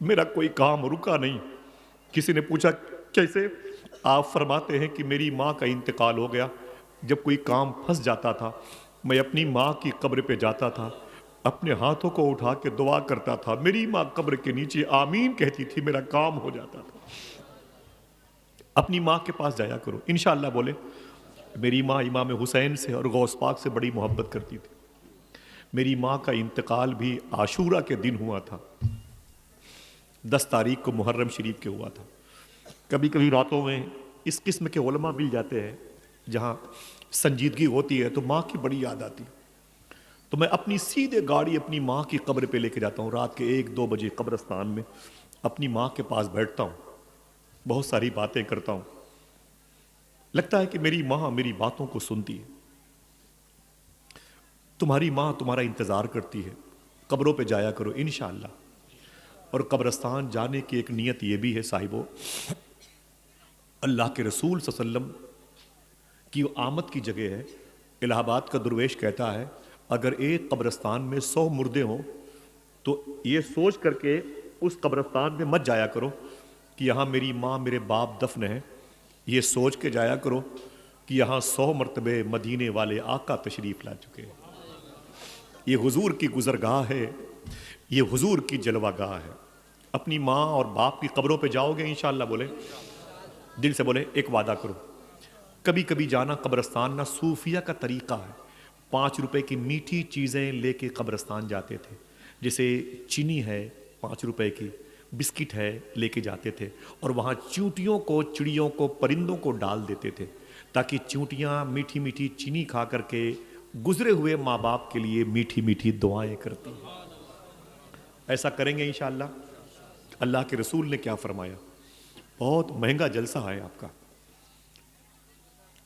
میرا کوئی کام رکا نہیں۔ کسی نے پوچھا کیسے؟ آپ فرماتے ہیں کہ میری ماں کا انتقال ہو گیا، جب کوئی کام پھنس جاتا تھا میں اپنی ماں کی قبر پہ جاتا تھا، اپنے ہاتھوں کو اٹھا کے دعا کرتا تھا، میری ماں قبر کے نیچے آمین کہتی تھی، میرا کام ہو جاتا تھا۔ اپنی ماں کے پاس جایا کرو انشاءاللہ۔ بولے میری ماں امام حسین سے اور غوث پاک سے بڑی محبت کرتی تھی۔ میری ماں کا انتقال بھی عاشورہ کے دن ہوا تھا، 10 تاریخ کو محرم شریف کے ہوا تھا۔ کبھی کبھی راتوں میں اس قسم کے علماء مل جاتے ہیں جہاں سنجیدگی ہوتی ہے تو ماں کی بڑی یاد آتی، تو میں اپنی سیدھے گاڑی اپنی ماں کی قبر پہ لے کے جاتا ہوں، رات کے 1-2 بجے قبرستان میں اپنی ماں کے پاس بیٹھتا ہوں، بہت ساری باتیں کرتا ہوں، لگتا ہے کہ میری ماں میری باتوں کو سنتی ہے۔ تمہاری ماں تمہارا انتظار کرتی ہے، قبروں پہ جایا کرو انشاءاللہ۔ اور قبرستان جانے کی ایک نیت یہ بھی ہے صاحبو، اللہ کے رسول صلی اللہ علیہ وسلم کی آمد کی جگہ ہے۔ الہ آباد کا درویش کہتا ہے اگر ایک قبرستان میں 100 مردے ہوں تو یہ سوچ کر کے اس قبرستان میں مت جایا کرو کہ یہاں میری ماں میرے باپ دفن ہیں، یہ سوچ کے جایا کرو کہ یہاں 100 مرتبے مدینے والے آقا تشریف لا چکے ہیں، یہ حضور کی گزرگاہ ہے، یہ حضور کی جلوہ گاہ ہے۔ اپنی ماں اور باپ کی قبروں پہ جاؤ گے انشاءاللہ، بولے دل سے بولے ایک وعدہ کرو، کبھی کبھی جانا قبرستان نہ صوفیہ کا طریقہ ہے، 5 روپے کی میٹھی چیزیں لے کے قبرستان جاتے تھے، جیسے چینی ہے 5 روپے کی، بسکٹ ہے لے کے جاتے تھے، اور وہاں چونٹیوں کو چڑیوں کو پرندوں کو ڈال دیتے تھے تاکہ چونٹیاں میٹھی میٹھی چینی کھا کر کے گزرے ہوئے ماں باپ کے لیے میٹھی میٹھی دعائیں کرتی ہیں۔ ایسا کریں گے انشاءاللہ۔ اللہ کے رسول نے کیا فرمایا؟ بہت مہنگا جلسہ ہے آپ کا۔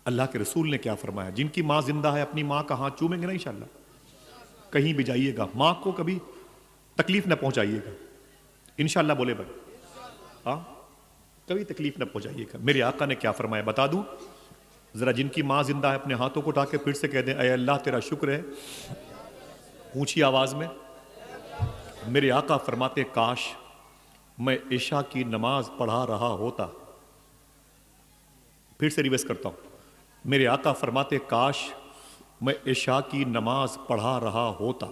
اللہ کے رسول نے کیا فرمایا؟ جن کی ماں زندہ ہے اپنی ماں کا ہاتھ چومیں گے نا انشاءاللہ۔ کہیں بھی جائیے گا ماں کو کبھی تکلیف نہ پہنچائیے گا انشاءاللہ، بولے بھائی ہاں کبھی تکلیف نہ پہنچائیے گا۔ میرے آقا نے کیا فرمایا بتا دوں؟ ذرا جن کی ماں زندہ ہے اپنے ہاتھوں کو اٹھا کے پھر سے کہہ دیں اے اللہ تیرا شکر ہے، اونچی آواز میں۔ میرے آقا فرماتے کاش میں عشاء کی نماز پڑھا رہا ہوتا، پھر سے ریوائز کرتا ہوں، میرے آقا فرماتے کاش میں عشاء کی نماز پڑھا رہا ہوتا،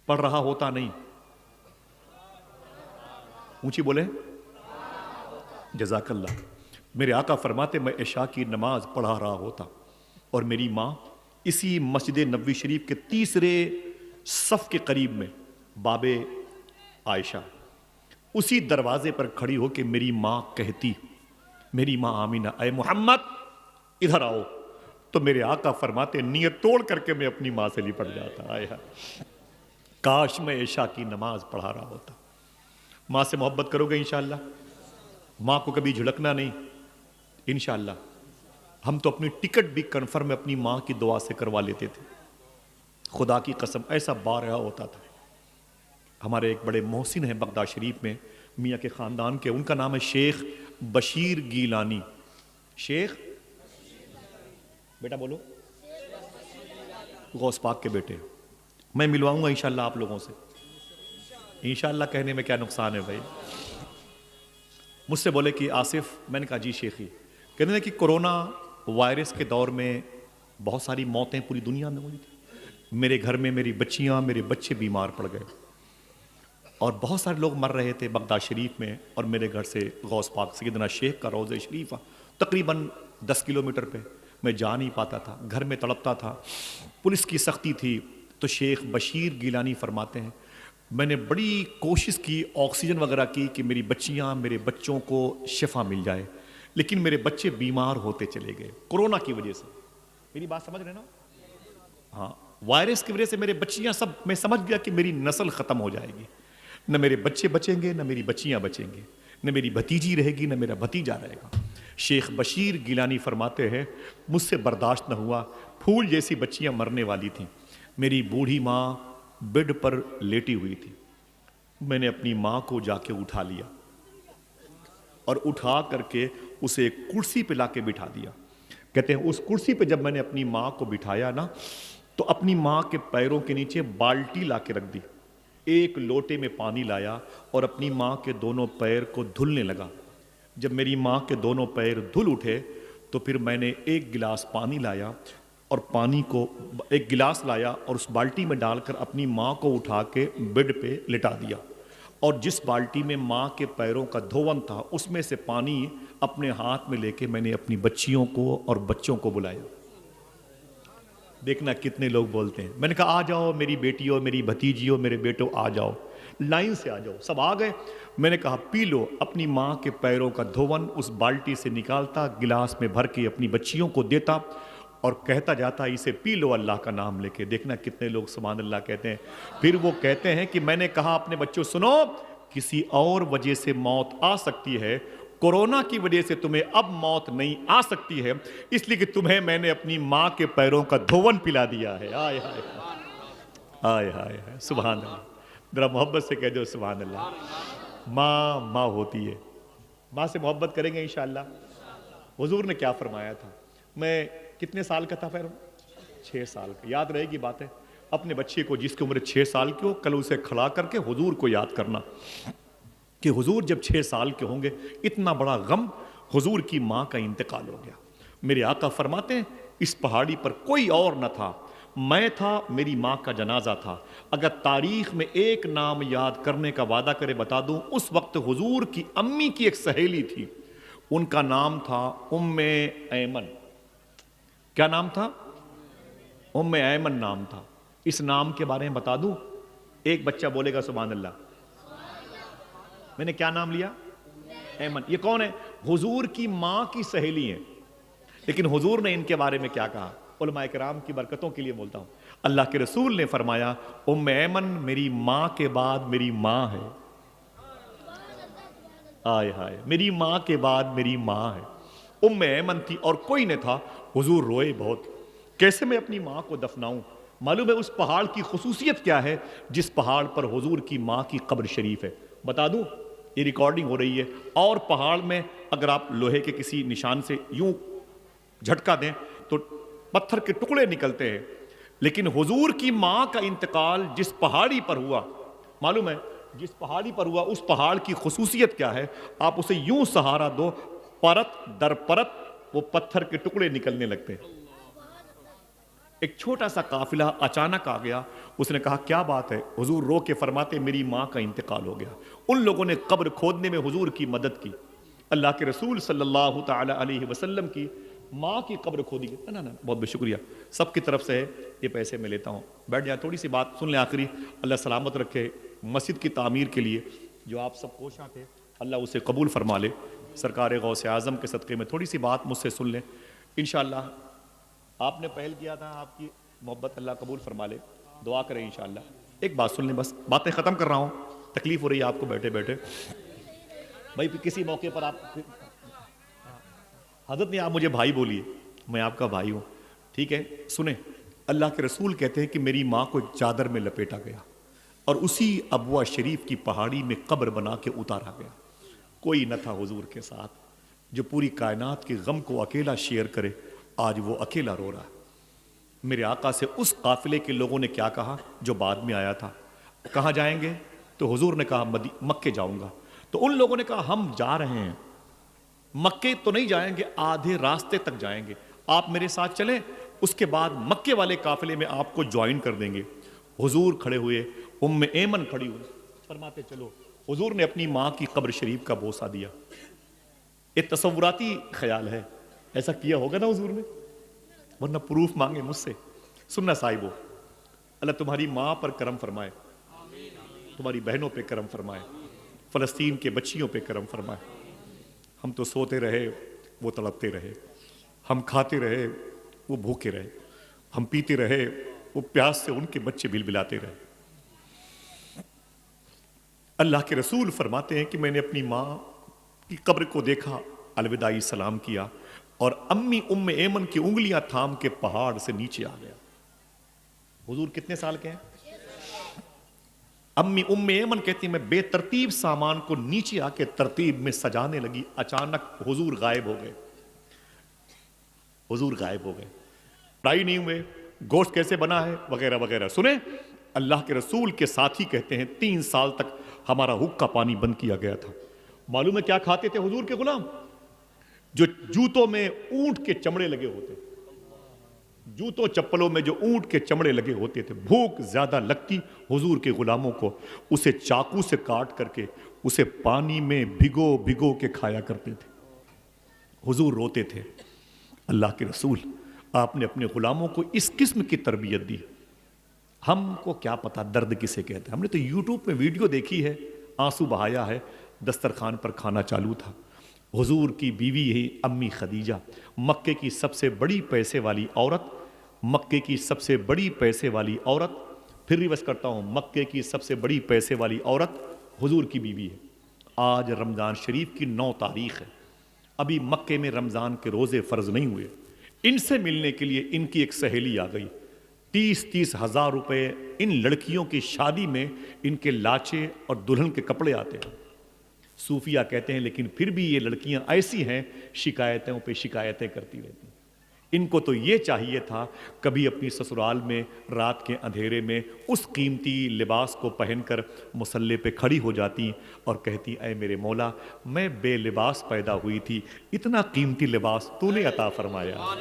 پڑھ رہا ہوتا نہیں، اونچی بولے جزاک اللہ۔ میرے آقا فرماتے میں عشاء کی نماز پڑھا رہا ہوتا اور میری ماں اسی مسجد نبوی شریف کے 3 صف کے قریب میں باب عائشہ اسی دروازے پر کھڑی ہو کے میری ماں کہتی، میری ماں آمینہ اے محمد ادھر آؤ، تو میرے آقا فرماتے نیت توڑ کر کے میں اپنی ماں سے لپٹ جاتا، آئے کاش میں عشاء کی نماز پڑھا رہا ہوتا۔ ماں سے محبت کرو گے انشاءاللہ، ماں کو کبھی جھڑکنا نہیں انشاءاللہ۔ ہم تو اپنی ٹکٹ بھی کنفرم اپنی ماں کی دعا سے کروا لیتے تھے، خدا کی قسم ایسا بارہا ہوتا تھا۔ ہمارے ایک بڑے محسن ہیں بغداد شریف میں، میاں کے خاندان کے، ان کا نام ہے شیخ بشیر گیلانی۔ شیخ بیٹا بولو، غوث پاک کے بیٹے۔ میں ملواؤں گا انشاءاللہ آپ لوگوں سے، انشاءاللہ کہنے میں کیا نقصان ہے بھائی۔ مجھ سے بولے کہ آصف، میں نے کہا جی شیخی، کہتے ہیں کہ کورونا وائرس کے دور میں بہت ساری موتیں پوری دنیا میں ہوئی تھی، میرے گھر میں میری بچیاں میرے بچے بیمار پڑ گئے اور بہت سارے لوگ مر رہے تھے بغداد شریف میں، اور میرے گھر سے غوث پاک سیدنا شیخ کا روضہ شریف تقریباً 10 کلومیٹر پہ، میں جا نہیں پاتا تھا، گھر میں تڑپتا تھا، پولیس کی سختی تھی۔ تو شیخ بشیر گیلانی فرماتے ہیں میں نے بڑی کوشش کی، آکسیجن وغیرہ کی کہ میری بچیاں میرے بچوں کو شفا مل جائے، لیکن میرے بچے بیمار ہوتے چلے گئے کورونا کی وجہ سے۔ میری بات سمجھ رہے نا؟ ہاں، وائرس کی وجہ سے میرے بچیاں سب، میں سمجھ گیا کہ میری نسل ختم ہو جائے گی، نہ میرے بچے بچیں گے نہ میری بچیاں بچیں گے، نہ میری بھتیجی رہے گی نہ میرا بھتیجا رہے گا۔ شیخ بشیر گیلانی فرماتے ہیں مجھ سے برداشت نہ ہوا، پھول جیسی بچیاں مرنے والی تھیں، میری بوڑھی ماں بیڈ پر لیٹی ہوئی تھی، میں نے اپنی ماں کو جا کے اٹھا لیا اور اٹھا کر کے اسے ایک کرسی پہ لا کے بٹھا دیا. کہتے ہیں اس کرسی پہ جب میں نے اپنی ماں کو بٹھایا نا تو اپنی ماں کے پیروں کے نیچے بالٹی لا کے رکھ دی, ایک لوٹے میں پانی لایا اور اپنی ماں کے دونوں پیر کو دھلنے لگا. جب میری ماں کے دونوں پیر دھل اٹھے تو پھر میں نے ایک گلاس پانی لایا اور پانی کو ایک گلاس لایا اور اس بالٹی میں ڈال کر اپنی ماں کو اٹھا کے بیڈ پہ لٹا دیا, اور جس بالٹی میں ماں کے پیروں کا دھون تھا اس میں سے پانی اپنے ہاتھ میں لے کے میں نے اپنی بچیوں کو اور بچوں کو بلایا. دیکھنا کتنے لوگ بولتے ہیں. میں نے کہا آ جاؤ میری بیٹیوں, میری بھتیجیوں, میرے بیٹوں, آ جاؤ, لائن سے آ جاؤ. سب آ گئے. میں نے کہا پی لو. اپنی ماں کے پیروں کا دھون اس بالٹی سے نکالتا, گلاس میں بھر کے اپنی بچیوں کو دیتا اور کہتا جاتا اسے پی لو اللہ کا نام لے کے. دیکھنا کتنے لوگ سبحان اللہ کہتے ہیں. پھر وہ کہتے ہیں کہ میں نے کہا اپنے بچوں سنو, کسی اور وجہ سے موت آ سکتی ہے, کورونا کی وجہ سے تمہیں اب موت نہیں آ سکتی ہے, اس لیے کہ تمہیں میں نے اپنی ماں کے پیروں کا دھون پلا دیا ہے. آئے ہائے ہائے ہائے ہائے سبحان اللہ. ذرا محبت سے کہہ دو سبحان اللہ. ماں ماں ہوتی ہے, ماں سے محبت کریں گے انشاءاللہ. حضور نے کیا فرمایا تھا؟ میں کتنے سال کا تھا؟ پھر 6 سال کا. یاد رہے گی بات ہے. اپنے بچے کو جس کی عمر 6 سال کی ہو, کل اسے کھڑا کر کے حضور کو یاد کرنا کہ حضور جب 6 سال کے ہوں گے, اتنا بڑا غم, حضور کی ماں کا انتقال ہو گیا. میرے آقا فرماتے ہیں اس پہاڑی پر کوئی اور نہ تھا, میں تھا, میری ماں کا جنازہ تھا. اگر تاریخ میں ایک نام یاد کرنے کا وعدہ کرے بتا دوں, اس وقت حضور کی امی کی ایک سہیلی تھی, ان کا نام تھا ام ایمن. کیا نام تھا؟ ام ایمن نام تھا. اس نام کے بارے میں بتا دوں, ایک بچہ بولے گا سبحان اللہ. میں نے کیا نام لیا؟ ایمن. یہ کون ہے؟ حضور کی ماں کی سہیلی ہیں. لیکن حضور نے ان کے بارے میں کیا کہا؟ علماء کرام کی برکتوں کے لیے بولتا ہوں. اللہ کے رسول نے فرمایا ام ایمن میری ماں کے بعد میری ماں ہے. آئے ہائے, میری ماں کے بعد میری ماں ہے. ام ایمن تھی اور کوئی نہ تھا. حضور روئے بہت, کیسے میں اپنی ماں کو دفناؤں؟ معلوم ہے اس پہاڑ کی خصوصیت کیا ہے جس پہاڑ پر حضور کی ماں کی قبر شریف ہے؟ بتا دوں, یہ ریکارڈنگ ہو رہی ہے, اور پہاڑ میں اگر آپ لوہے کے کسی نشان سے یوں جھٹکا دیں تو پتھر کے ٹکڑے نکلتے ہیں. لیکن حضور کی ماں کا انتقال جس پہاڑی پر ہوا, معلوم ہے جس پہاڑی پر ہوا, اس پہاڑ کی خصوصیت کیا ہے؟ آپ اسے یوں سہارا دو, پرت در پرت وہ پتھر کے ٹکڑے نکلنے لگتے ہیں. ایک چھوٹا سا قافلہ اچانک آ گیا. اس نے کہا کیا بات ہے؟ حضور رو کے فرماتے میری ماں کا انتقال ہو گیا. ان لوگوں نے قبر کھودنے میں حضور کی مدد کی. اللہ کے رسول صلی اللہ تعالی علیہ وسلم کی ماں کی قبر کھودی گئی. نا بہت بہت شکریہ, سب کی طرف سے ہے, یہ پیسے میں لیتا ہوں. بیٹھ جائیں, تھوڑی سی بات سن لیں آخری. اللہ سلامت رکھے. مسجد کی تعمیر کے لیے جو آپ سب کوشاں تھے, اللہ اسے قبول فرما لے. سرکار غوث اعظم کے صدقے میں تھوڑی سی بات مجھ سے سن لیں انشاءاللہ. آپ نے پہل کیا تھا, آپ کی محبت اللہ قبول فرما لے. دعا کریں انشاءاللہ. ایک بات سن لیں, بس باتیں ختم کر رہا ہوں, تکلیف ہو رہی ہے آپ کو بیٹھے بیٹھے. بھائی کسی موقع پر آپ حضرت نے آپ مجھے بھائی بولیے, میں آپ کا بھائی ہوں, ٹھیک ہے. سنیں, اللہ کے رسول کہتے ہیں کہ میری ماں کو ایک چادر میں لپیٹا گیا اور اسی ابوا شریف کی پہاڑی میں قبر بنا کے اتارا گیا. کوئی نہ تھا حضور کے ساتھ جو پوری کائنات کے غم کو اکیلا شیئر کرے. آج وہ اکیلا رو رہا ہے. میرے آقا سے اس قافلے کے لوگوں نے کیا کہا جو بعد میں آیا تھا؟ کہاں جائیں گے؟ تو حضور نے کہا مکے جاؤں گا. تو ان لوگوں نے کہا ہم جا رہے ہیں, مکے تو نہیں جائیں گے, آدھے راستے تک جائیں گے, آپ میرے ساتھ چلیں, اس کے بعد مکے والے قافلے میں آپ کو جوائن کر دیں گے. حضور کھڑے ہوئے, ام ایمن کھڑی ہوئی, فرماتے چلو. حضور نے اپنی ماں کی قبر شریف کا بوسہ دیا. یہ تصوراتی خیال ہے, ایسا کیا ہوگا نا حضور نے, ورنہ پروف مانگے مجھ سے. سننا صاحبو, اللہ تمہاری ماں پر کرم فرمائے, تمہاری بہنوں پہ کرم فرمائے, فلسطین کے بچیوں پہ کرم فرمائے. ہم تو سوتے رہے, وہ تڑپتے رہے. ہم کھاتے رہے, وہ بھوکے رہے. ہم پیتے رہے, وہ پیاس سے ان کے بچے بلبلاتے رہے. اللہ کے رسول فرماتے ہیں کہ میں نے اپنی ماں کی قبر کو دیکھا, الوداعی سلام کیا, اور امی ام ایمن کی انگلیاں تھام کے پہاڑ سے نیچے آ گیا. حضور کتنے سال کے ہیں؟ امی ایمن کہتی ہیں میں بے ترتیب سامان کو نیچے آ کے ترتیب میں سجانے لگی، اچانک حضور غائب ہو گئے، حضور غائب ہو گئے، فرائی نہیں ہوئے، گوشت کیسے بنا ہے وغیرہ وغیرہ۔ سنیں اللہ کے رسول کے ساتھی کہتے ہیں 3 سال تک ہمارا حقہ پانی بند کیا گیا تھا۔ معلوم ہے کیا کھاتے تھے حضور کے غلام؟ جو جوتوں میں اونٹ کے چمڑے لگے ہوتے، جوتوں چپلوں میں جو اونٹ کے چمڑے لگے ہوتے تھے، بھوک زیادہ لگتی حضور کے غلاموں کو، اسے چاقو سے کاٹ کر کے اسے پانی میں بھگو بھگو کے کھایا کرتے تھے۔ حضور روتے تھے۔ اللہ کے رسول آپ نے اپنے غلاموں کو اس قسم کی تربیت دی، ہم کو کیا پتا درد کسے کہتے ہیں؟ ہم نے تو یوٹیوب میں ویڈیو دیکھی ہے، آنسو بہایا ہے، دسترخوان پر کھانا چالو تھا۔ حضور کی بیوی ہے امی خدیجہ، مکے کی سب سے بڑی پیسے والی عورت، مکے کی سب سے بڑی پیسے والی عورت، پھر ریورس کرتا ہوں، مکے کی سب سے بڑی پیسے والی عورت حضور کی بیوی ہے۔ آج رمضان شریف کی 9 تاریخ ہے، ابھی مکے میں رمضان کے روزے فرض نہیں ہوئے، ان سے ملنے کے لیے ان کی ایک سہیلی آ گئی، 30 ہزار روپے ان لڑکیوں کی شادی میں ان کے لاچے اور دلہن کے کپڑے آتے ہیں۔ صوفیہ کہتے ہیں لیکن پھر بھی یہ لڑکیاں ایسی ہیں شکایتوں پہ شکایتیں کرتی رہتی ہیں، ان کو تو یہ چاہیے تھا کبھی اپنی سسرال میں رات کے اندھیرے میں اس قیمتی لباس کو پہن کر مصلے پہ کھڑی ہو جاتی اور کہتی اے میرے مولا میں بے لباس پیدا ہوئی تھی، اتنا قیمتی لباس تو نے عطا فرمایا۔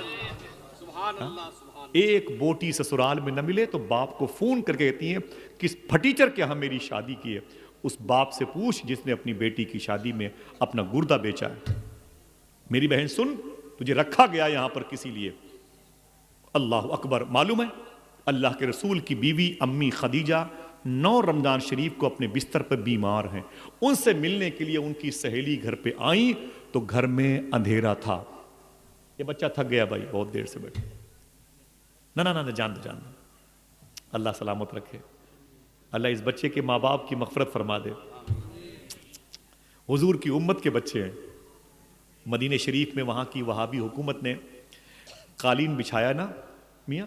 ایک بوٹی سسرال میں نہ ملے تو باپ کو فون کر کے کہتی ہیں کس پھٹیچر کے ہاں میری شادی کی ہے، اس باپ سے پوچھ جس نے اپنی بیٹی کی شادی میں اپنا گردہ بیچا ہے۔ میری بہن سن، تجھے رکھا گیا یہاں پر کسی لیے۔ اللہ اکبر۔ معلوم ہے اللہ کے رسول کی بیوی امی خدیجہ 9 رمضان شریف کو اپنے بستر پر بیمار ہیں، ان سے ملنے کے لیے ان کی سہیلی گھر پہ آئیں تو گھر میں اندھیرا تھا۔ یہ بچہ تھک گیا بھائی، بہت دیر سے بیٹھے، نہ جان دو اللہ سلامت رکھے، اللہ اس بچے کے ماں باپ کی مغفرت فرما دے۔ حضور کی امت کے بچے ہیں، مدینہ شریف میں وہاں کی وہابی حکومت نے قالین بچھایا نا میاں،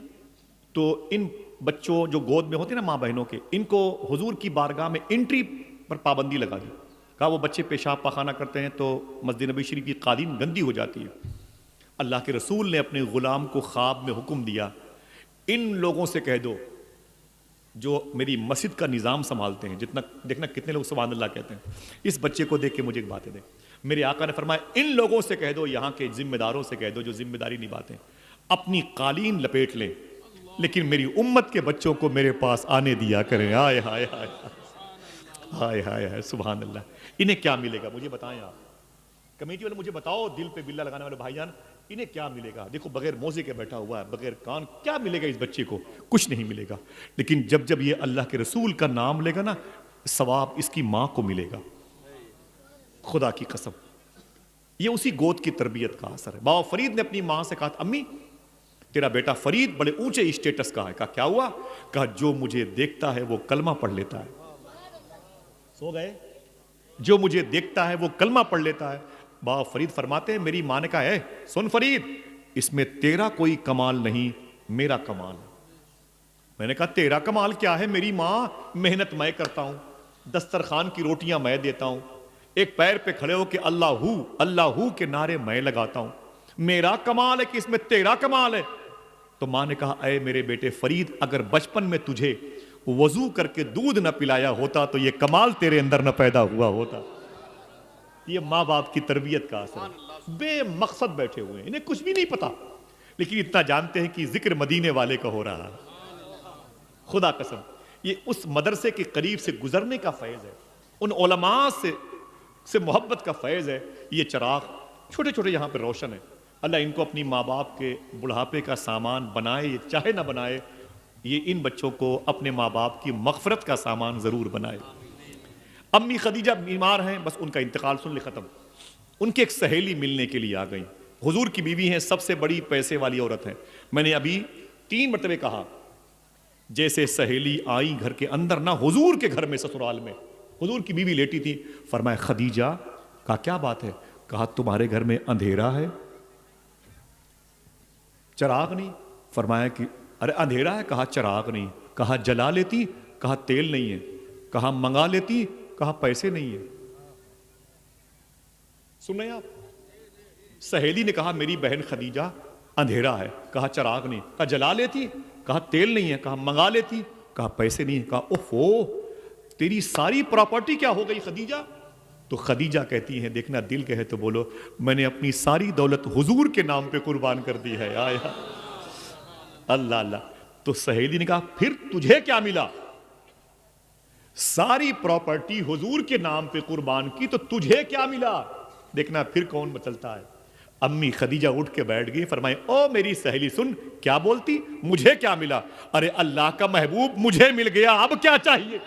تو ان بچوں جو گود میں ہوتے نا ماں بہنوں کے، ان کو حضور کی بارگاہ میں انٹری پر پابندی لگا دی، کہا وہ بچے پیشاب پاخانہ کرتے ہیں تو مسجد نبی شریف کی قالین گندی ہو جاتی ہے۔ اللہ کے رسول نے اپنے غلام کو خواب میں حکم دیا ان لوگوں سے کہہ دو جو میری مسجد کا نظام سنبھالتے ہیں، جتنا دیکھنا کتنے لوگ سبحان اللہ کہتے ہیں، اس بچے کو دیکھ کے مجھے ایک باتیں دیں، میرے آقا نے فرمایا ان لوگوں سے کہہ دو، یہاں کے ذمہ داروں سے کہہ دو جو ذمہ داری نبھاتے ہیں، اپنی قالین لپیٹ لیں لیکن میری امت کے بچوں کو میرے پاس آنے دیا کریں۔ ہائے ہائے ہائے ہائے ہائے ہائے سبحان اللہ۔ انہیں کیا ملے گا مجھے بتائیں آپ، کمیٹی والے مجھے بتاؤ، دل پہ بلہ لگانے والے بھائی جان، انہیں کیا ملے گا؟ دیکھو بغیر موزے کے بیٹھا ہوا ہے، بغیر کان، کیا ملے گا اس بچے کو؟ کچھ نہیں ملے گا، لیکن جب یہ اللہ کے رسول کا نام لے گا نا، ثواب اس کی ماں کو ملے گا، خدا کی قسم۔ یہ اسی گود کی تربیت کا اثر ہے۔ بابا فرید نے اپنی ماں سے کہا امی تیرا بیٹا فرید بڑے اونچے اسٹیٹس کا ہے۔ کہا کیا ہوا؟ کہا جو مجھے دیکھتا ہے وہ کلمہ پڑھ لیتا ہے۔ سو گئے؟ جو مجھے دیکھتا ہے وہ کلمہ پڑھ لیتا ہے۔ بابا فرید فرماتے ہیں میری ماں نے کہا ہے سن فرید، اس میں تیرا کوئی کمال نہیں، میرا کمال ہے۔ میں نے کہا تیرا کمال کیا ہے؟ میری ماں محنت میں کرتا ہوں، دسترخوان کی روٹیاں میں دیتا ہوں، ایک پیر پہ کھڑے ہو کہ اللہ ہو کے نعرے میں لگاتا ہوں، میرا کمال ہے کہ اس میں تیرا کمال ہے؟ تو ماں نے کہا اے میرے بیٹے فرید، اگر بچپن میں تجھے وضو کر کے دودھ نہ پلایا ہوتا تو یہ کمال تیرے اندر نہ پیدا ہوا ہوتا۔ یہ ماں باپ کی تربیت کا اثر ہے۔ بے مقصد بیٹھے ہوئے ہیں، انہیں کچھ بھی نہیں پتا، لیکن اتنا جانتے ہیں کہ ذکر مدینے والے کا ہو رہا ہے۔ خدا قسم یہ اس مدرسے کے قریب سے گزرنے کا فیض ہے، ان علماء سے محبت کا فیض ہے۔ یہ چراغ چھوٹے چھوٹے یہاں پہ روشن ہے، اللہ ان کو اپنی ماں باپ کے بڑھاپے کا سامان بنائے، یہ چاہے نہ بنائے، یہ ان بچوں کو اپنے ماں باپ کی مغفرت کا سامان ضرور بنائے۔ امی خدیجہ بیمار ہیں، بس ان کا انتقال سن لے ختم۔ ان کی ایک سہیلی ملنے کے لیے آ گئی، حضور کی بیوی ہیں، سب سے بڑی پیسے والی عورت ہیں۔ میں نے ابھی 3 مرتبہ کہا جیسے سہیلی آئی گھر کے اندر نہ، حضور کے گھر میں سسرال میں حضور کی بیوی لیٹی تھی، فرمایا خدیجہ، کہا کیا بات ہے؟ کہا تمہارے گھر میں اندھیرا ہے، چراغ نہیں؟ فرمایا کہ ارے اندھیرا ہے، کہا چراغ نہیں، کہا جلا لیتی، کہا تیل نہیں ہے، کہا منگا لیتی، کہا پیسے نہیں ہے. سن رہے ہیں آپ؟ سہیلی نے کہا میری بہن خدیجہ اندھیرا ہے، کہا چراغ نہیں. کہا جلا لیتی، کہا تیل نہیں ہے. کہا منگا لیتی، کہا پیسے نہیں. کہا اوفو تیری ساری پراپرٹی کیا ہو گئی خدیجہ؟ تو خدیجہ کہتی ہیں دیکھنا دل کہے تو بولو، میں نے اپنی ساری دولت حضور کے نام پہ قربان کر دی ہے. آیا اللہ اللہ. تو سہیلی نے کہا پھر تجھے کیا ملا؟ ساری پراپرٹی حضور کے نام پہ قربان کی تو تجھے کیا ملا؟ دیکھنا پھر کون چلتا ہے. امی خدیجہ اٹھ کے بیٹھ گئی، فرمائے او میری سہیلی سن، کیا بولتی؟ مجھے کیا ملا؟ ارے اللہ کا محبوب مجھے مل گیا، اب کیا چاہیے؟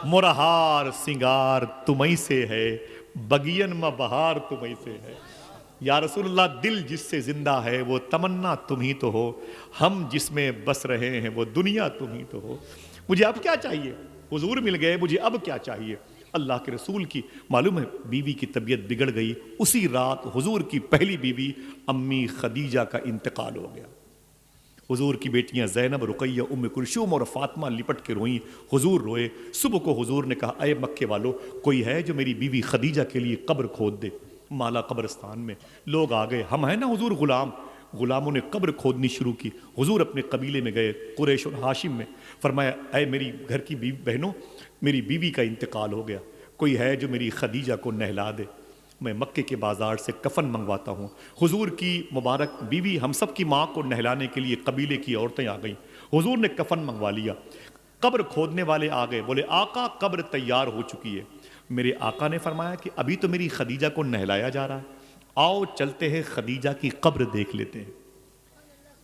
مرہار سنگار تمہیں سے ہے، بگین میں بہار تمہیں سے ہے. یا رسول اللہ دل جس سے زندہ ہے وہ تمنا تم ہی تو ہو، ہم جس میں بس رہے ہیں وہ دنیا تم ہی تو ہو. مجھے اب کیا چاہیے؟ حضور مل گئے، مجھے اب کیا چاہیے؟ اللہ کے رسول کی معلوم ہے بیوی کی طبیعت بگڑ گئی. اسی رات حضور کی پہلی بیوی امی خدیجہ کا انتقال ہو گیا. حضور کی بیٹیاں زینب، رقیہ، ام کلثوم اور فاطمہ لپٹ کے روئیں. حضور روئے. صبح کو حضور نے کہا اے مکے والو، کوئی ہے جو میری بیوی خدیجہ کے لیے قبر کھود دے؟ مالا قبرستان میں لوگ آ گئے. ہم ہیں نا حضور غلام. غلاموں نے قبر کھودنی شروع کی. حضور اپنے قبیلے میں گئے قریش اور ہاشم میں. فرمایا اے میری گھر کی بہنوں، میری بیوی کا انتقال ہو گیا، کوئی ہے جو میری خدیجہ کو نہلا دے؟ میں مکے کے بازار سے کفن منگواتا ہوں. حضور کی مبارک بیوی ہم سب کی ماں کو نہلانے کے لیے قبیلے کی عورتیں آ گئیں. حضور نے کفن منگوا لیا. قبر کھودنے والے آ گئے، بولے آقا قبر تیار ہو چکی ہے. میرے آقا نے فرمایا کہ ابھی تو میری خدیجہ کو نہلایا جا رہا ہے، آؤ چلتے ہیں خدیجہ کی قبر دیکھ لیتے ہیں.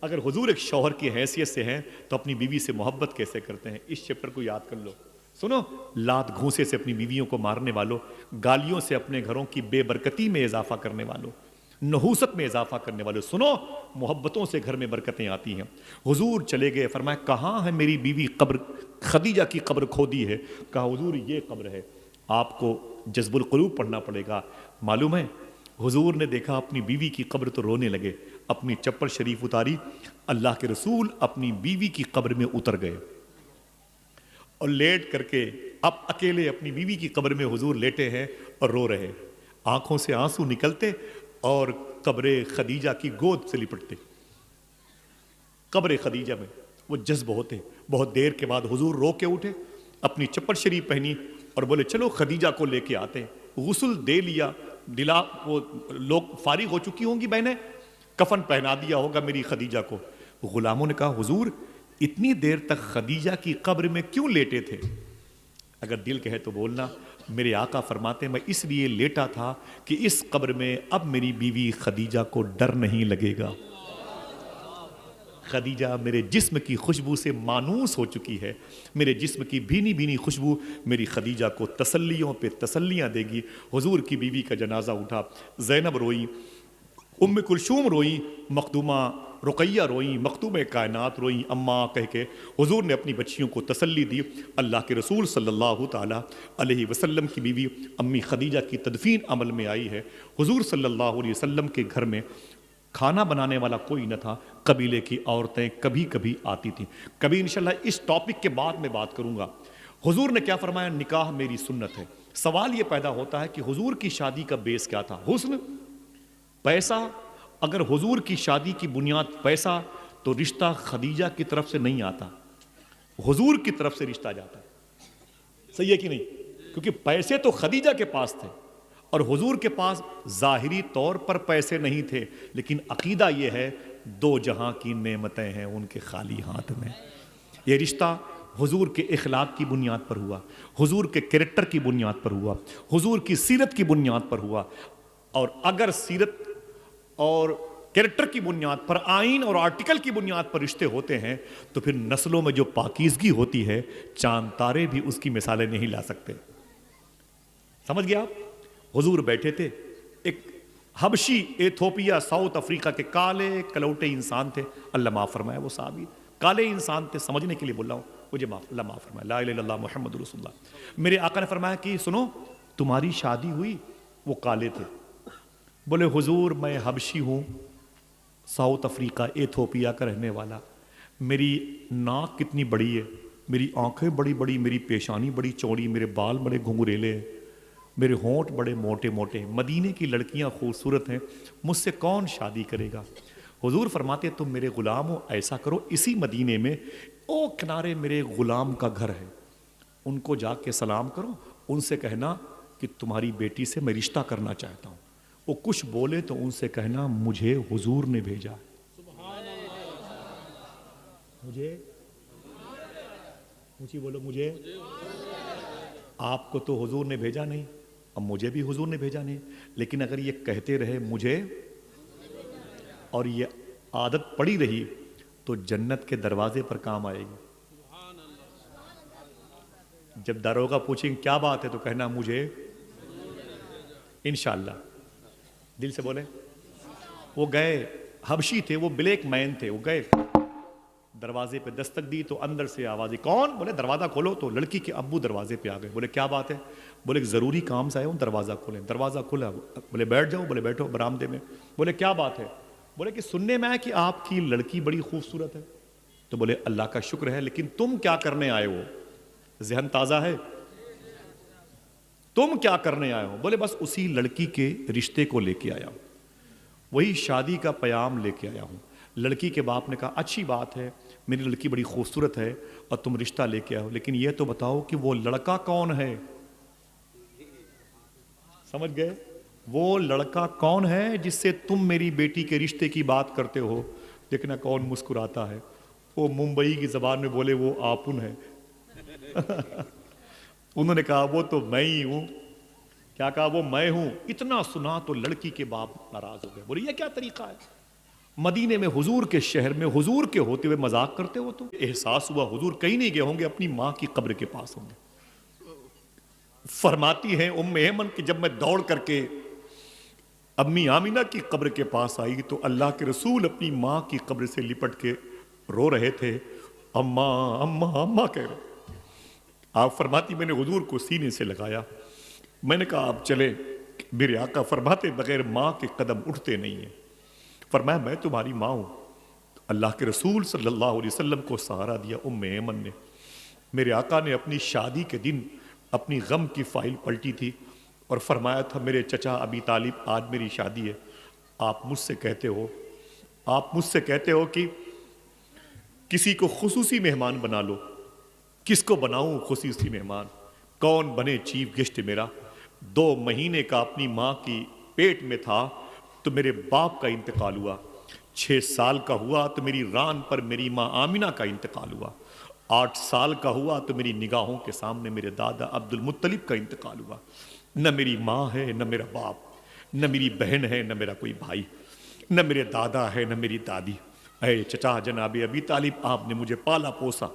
اگر حضور ایک شوہر کی حیثیت سے ہیں تو اپنی بیوی سے محبت کیسے کرتے ہیں؟ اس چیپٹر کو یاد کر لو. سنو، لات گھونسے سے اپنی بیویوں کو مارنے والوں، گالیوں سے اپنے گھروں کی بے برکتی میں اضافہ کرنے والوں، نحوست میں اضافہ کرنے والوں، سنو محبتوں سے گھر میں برکتیں آتی ہیں. حضور چلے گئے. فرمایا کہاں ہے میری بیوی قبر خدیجہ کی قبر کھودی ہے؟ کہا حضور یہ قبر ہے. آپ کو جذب القلوب پڑھنا پڑے گا. معلوم ہے حضور نے دیکھا اپنی بیوی کی قبر تو رونے لگے. اپنی چپل شریف اتاری. اللہ کے رسول اپنی بیوی کی قبر میں اتر گئے اور لیٹ کر کے اب اکیلے اپنی بیوی کی قبر میں حضور لیٹے ہیں اور رو رہے. آنکھوں سے آنسو نکلتے اور قبر خدیجہ کی گود سے لپٹتے. قبر خدیجہ میں وہ جذب ہوتے. بہت دیر کے بعد حضور رو کے اٹھے، اپنی چپل شریف پہنی اور بولے چلو خدیجہ کو لے کے آتے ہیں. غسل دے لیا، دلا وہ لوگ فارغ ہو چکی ہوں گی بہنیں، کفن پہنا دیا ہوگا میری خدیجہ کو. غلاموں نے کہا حضور اتنی دیر تک خدیجہ کی قبر میں کیوں لیٹے تھے؟ اگر دل کہے تو بولنا. میرے آقا فرماتے میں اس لیے لیٹا تھا کہ اس قبر میں اب میری بیوی خدیجہ کو ڈر نہیں لگے گا. خدیجہ میرے جسم کی خوشبو سے مانوس ہو چکی ہے. میرے جسم کی بھینی بھینی خوشبو میری خدیجہ کو تسلیوں پہ تسلیاں دے گی. حضور کی بیوی کا جنازہ اٹھا. زینب روئی، ام کلثوم روئی، مخدومہ رقیہ روئیں، مختومہ کائنات روئیں. اماں کہہ کے حضور نے اپنی بچیوں کو تسلی دی. اللہ کے رسول صلی اللہ تعالیٰ علیہ وسلم کی بیوی امی خدیجہ کی تدفین عمل میں آئی ہے. حضور صلی اللہ علیہ وسلم کے گھر میں کھانا بنانے والا کوئی نہ تھا. قبیلے کی عورتیں کبھی کبھی آتی تھیں. کبھی انشاءاللہ اس ٹاپک کے بعد میں بات کروں گا. حضور نے کیا فرمایا؟ نکاح میری سنت ہے. سوال یہ پیدا ہوتا ہے کہ حضور کی شادی کا بیس کیا تھا؟ حسن، پیسہ؟ اگر حضور کی شادی کی بنیاد پیسہ تو رشتہ خدیجہ کی طرف سے نہیں آتا، حضور کی طرف سے رشتہ جاتا ہے. صحیح ہے کہ نہیں؟ کیونکہ پیسے تو خدیجہ کے پاس تھے اور حضور کے پاس ظاہری طور پر پیسے نہیں تھے، لیکن عقیدہ یہ ہے دو جہاں کی نعمتیں ہیں ان کے خالی ہاتھ میں. یہ رشتہ حضور کے اخلاق کی بنیاد پر ہوا، حضور کے کریکٹر کی بنیاد پر ہوا، حضور کی سیرت کی بنیاد پر ہوا. اور اگر سیرت اور کریکٹر کی بنیاد پر، آئین اور آرٹیکل کی بنیاد پر رشتے ہوتے ہیں تو پھر نسلوں میں جو پاکیزگی ہوتی ہے چاند تارے بھی اس کی مثالیں نہیں لا سکتے. سمجھ گیا آپ؟ حضور بیٹھے تھے. ایک حبشی ایتھوپیا ساؤتھ افریقہ کے کالے کلوٹے انسان تھے. اللہ معاف فرمائے، وہ صحابی کالے انسان تھے. سمجھنے کے لیے بول رہا ہوں، مجھے اللہ معاف فرمائے. لا الہ الا اللہ محمد رسول اللہ. میرے آقا نے فرمایا کہ سنو تمہاری شادی ہوئی. وہ کالے تھے. بولے حضور میں حبشی ہوں، ساؤتھ افریقہ ایتھوپیا کا رہنے والا. میری ناک کتنی بڑی ہے؟ میری آنکھیں بڑی بڑی، میری پیشانی بڑی چوڑی، میرے بال بڑے گھنگریلے، میرے ہونٹ بڑے موٹے موٹے، مدینے کی لڑکیاں خوبصورت ہیں، مجھ سے کون شادی کرے گا؟ حضور فرماتے تم میرے غلام ہو، ایسا کرو اسی مدینے میں او کنارے میرے غلام کا گھر ہے، ان کو جا کے سلام کرو، ان سے کہنا کہ تمہاری بیٹی سے میں رشتہ کرنا چاہتا ہوں، وہ کچھ بولے تو ان سے کہنا مجھے حضور نے بھیجا ہے۔ مجھے اونچی بولو، مجھے، آپ کو تو حضور نے بھیجا نہیں، اب مجھے بھی حضور نے بھیجا نہیں، لیکن اگر یہ کہتے رہے مجھے اور یہ عادت پڑی رہی تو جنت کے دروازے پر کام آئے گی۔ جب داروغہ پوچھیں کیا بات ہے تو کہنا مجھے انشاءاللہ، دل سے بولے۔ وہ گئے، حبشی تھے، وہ بلیک مین تھے، وہ گئے دروازے پہ دستک دی تو اندر سے آوازیں، کون؟ بولے دروازہ کھولو، تو لڑکی کے ابو دروازے پہ آ گئے، بولے کیا بات ہے؟ بولے ایک ضروری کام سے آئے ہوں، دروازہ کھولیں۔ دروازہ کھولا، بولے بیٹھ جاؤ، بولے بیٹھو برآمدے میں۔ بولے کیا بات ہے؟ بولے کہ سننے میں آیا کہ آپ کی لڑکی بڑی خوبصورت ہے۔ تو بولے اللہ کا شکر ہے، لیکن تم کیا کرنے آئے ہو؟ ذہن تازہ ہے؟ تم کیا کرنے آئے ہو؟ بولے بس اسی لڑکی کے رشتے کو لے کے آیا ہوں، وہی شادی کا پیام لے کے آیا ہوں۔ لڑکی کے باپ نے کہا اچھی بات ہے، میری لڑکی بڑی خوبصورت ہے اور تم رشتہ لے کے آئے ہو، لیکن یہ تو بتاؤ کہ وہ لڑکا کون ہے؟ سمجھ گئے؟ وہ لڑکا کون ہے جس سے تم میری بیٹی کے رشتے کی بات کرتے ہو؟ دیکھنا کون مسکراتا ہے۔ وہ ممبئی کی زبان میں بولے وہ آپن ہے۔ انہوں نے کہا وہ تو میں ہی ہوں۔ کیا کہا؟ وہ میں ہوں۔ اتنا سنا تو لڑکی کے باپ ناراض ہو گئے، بولے یہ کیا طریقہ ہے؟ مدینے میں حضور کے شہر میں حضور کے ہوتے ہوئے مذاق کرتے ہو؟ تو احساس ہوا حضور کہیں نہیں گئے ہوں گے، اپنی ماں کی قبر کے پاس ہوں گے۔ فرماتی ہیں ام ایمن کہ جب میں دوڑ کر کے امی آمینہ کی قبر کے پاس آئی تو اللہ کے رسول اپنی ماں کی قبر سے لپٹ کے رو رہے تھے، اماں اماں اماں کہہ رہے۔ آپ فرماتی میں نے حضور کو سینے سے لگایا، میں نے کہا آپ چلے، میرے آقا فرماتے بغیر ماں کے قدم اٹھتے نہیں ہیں۔ فرمایا میں تمہاری ماں ہوں۔ اللہ کے رسول صلی اللہ علیہ وسلم کو سہارا دیا ام ایمن نے۔ میرے آقا نے اپنی شادی کے دن اپنی غم کی فائل پلٹی تھی اور فرمایا تھا میرے چچا ابی طالب آج میری شادی ہے، آپ مجھ سے کہتے ہو کہ کسی کو خصوصی مہمان بنا لو۔ کس کو بناؤں خصوصی مہمان؟ کون بنے چیف گیسٹ میرا؟ 2 مہینے کا اپنی ماں کی پیٹ میں تھا تو میرے باپ کا انتقال ہوا، 6 سال کا ہوا تو میری ران پر میری ماں آمینہ کا انتقال ہوا، 8 سال کا ہوا تو میری نگاہوں کے سامنے میرے دادا عبد المطلب کا انتقال ہوا۔ نہ میری ماں ہے، نہ میرا باپ، نہ میری بہن ہے، نہ میرا کوئی بھائی، نہ میرے دادا ہے، نہ میری دادی۔ اے چچا جناب ابی طالب، آپ نے مجھے پالا پوسا،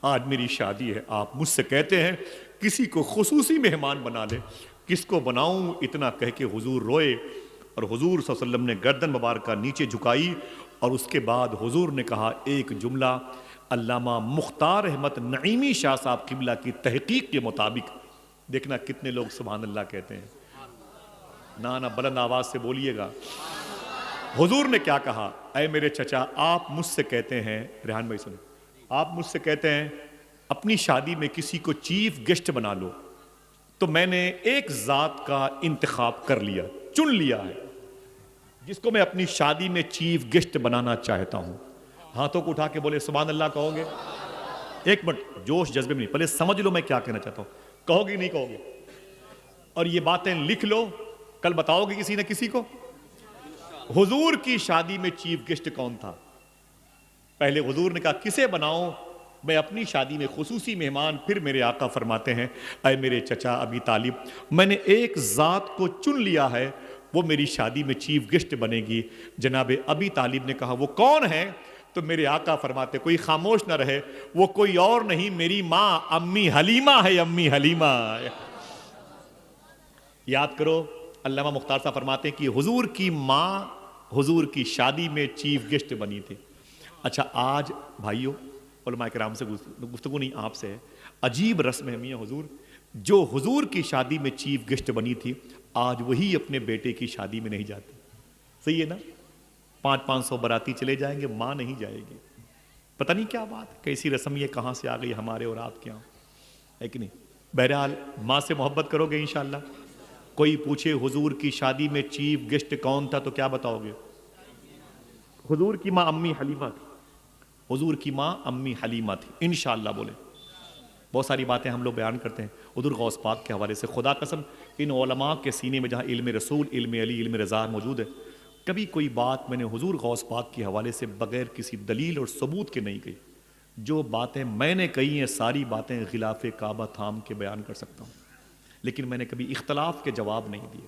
آج میری شادی ہے، آپ مجھ سے کہتے ہیں کسی کو خصوصی مہمان بنا لے، کس کو بناؤں؟ اتنا کہہ کے حضور روئے اور حضور صلی اللہ علیہ وسلم نے گردن مبارکہ نیچے جھکائی اور اس کے بعد حضور نے کہا ایک جملہ، علامہ مختار احمد نعیمی شاہ صاحب قبلہ کی تحقیق کے مطابق، دیکھنا کتنے لوگ سبحان اللہ کہتے ہیں، نانا بلند آواز سے بولیے گا۔ حضور نے کیا کہا؟ اے میرے چچا، آپ مجھ سے کہتے ہیں، ریحان بھائی سنیں، آپ مجھ سے کہتے ہیں اپنی شادی میں کسی کو چیف گیسٹ بنا لو، تو میں نے ایک ذات کا انتخاب کر لیا، چن لیا ہے جس کو میں اپنی شادی میں چیف گیسٹ بنانا چاہتا ہوں۔ ہاتھوں کو اٹھا کے بولے سبحان اللہ کہو گے؟ ایک منٹ جوش جذبے میں نہیں، پہلے سمجھ لو میں کیا کہنا چاہتا ہوں، کہو گے نہیں کہو گے؟ اور یہ باتیں لکھ لو، کل بتاؤ گے کسی نہ کسی کو۔ حضور کی شادی میں چیف گیسٹ کون تھا؟ پہلے حضور نے کہا کسے بناؤں میں اپنی شادی میں خصوصی مہمان؟ پھر میرے آقا فرماتے ہیں اے میرے چچا ابی طالب، میں نے ایک ذات کو چن لیا ہے، وہ میری شادی میں چیف گیسٹ بنے گی۔ جناب ابی طالب نے کہا وہ کون ہے؟ تو میرے آقا فرماتے کوئی خاموش نہ رہے، وہ کوئی اور نہیں میری ماں امی حلیمہ ہے، امی حلیمہ۔ یاد کرو علامہ مختار صاحب فرماتے ہیں کہ حضور کی ماں حضور کی شادی میں چیف گیسٹ بنی تھی۔ اچھا آج بھائیوں، علماء کرام سے گفتگو نہیں آپ سے ہے، عجیب رسم ہے میاں حضور، جو حضور کی شادی میں چیف گیسٹ بنی تھی آج وہی اپنے بیٹے کی شادی میں نہیں جاتی۔ صحیح ہے نا؟ 500 باراتی چلے جائیں گے، ماں نہیں جائے گی۔ پتہ نہیں کیا بات، کیسی رسم یہ کہاں سے آ گئی ہمارے اور آپ کے یہاں، ہے کہ نہیں؟ بہرحال ماں سے محبت کرو گے انشاءاللہ. کوئی پوچھے حضور کی شادی میں چیف گیسٹ کون تھا تو کیا بتاؤ گے؟ حضور کی ماں امی حلیمہ تھی. حضور کی ماں امی حلیمہ تھی انشاءاللہ بولے. بہت ساری باتیں ہم لوگ بیان کرتے ہیں حضور غوث پاک کے حوالے سے. خدا قسم ان علماء کے سینے میں جہاں علم رسول، علم علی، علم رضا موجود ہے، کبھی کوئی بات میں نے حضور غوث پاک کے حوالے سے بغیر کسی دلیل اور ثبوت کے نہیں کہی. جو باتیں میں نے کہی ہیں ساری باتیں غلاف کعبہ تھام کے بیان کر سکتا ہوں، لیکن میں نے کبھی اختلاف کے جواب نہیں دیے.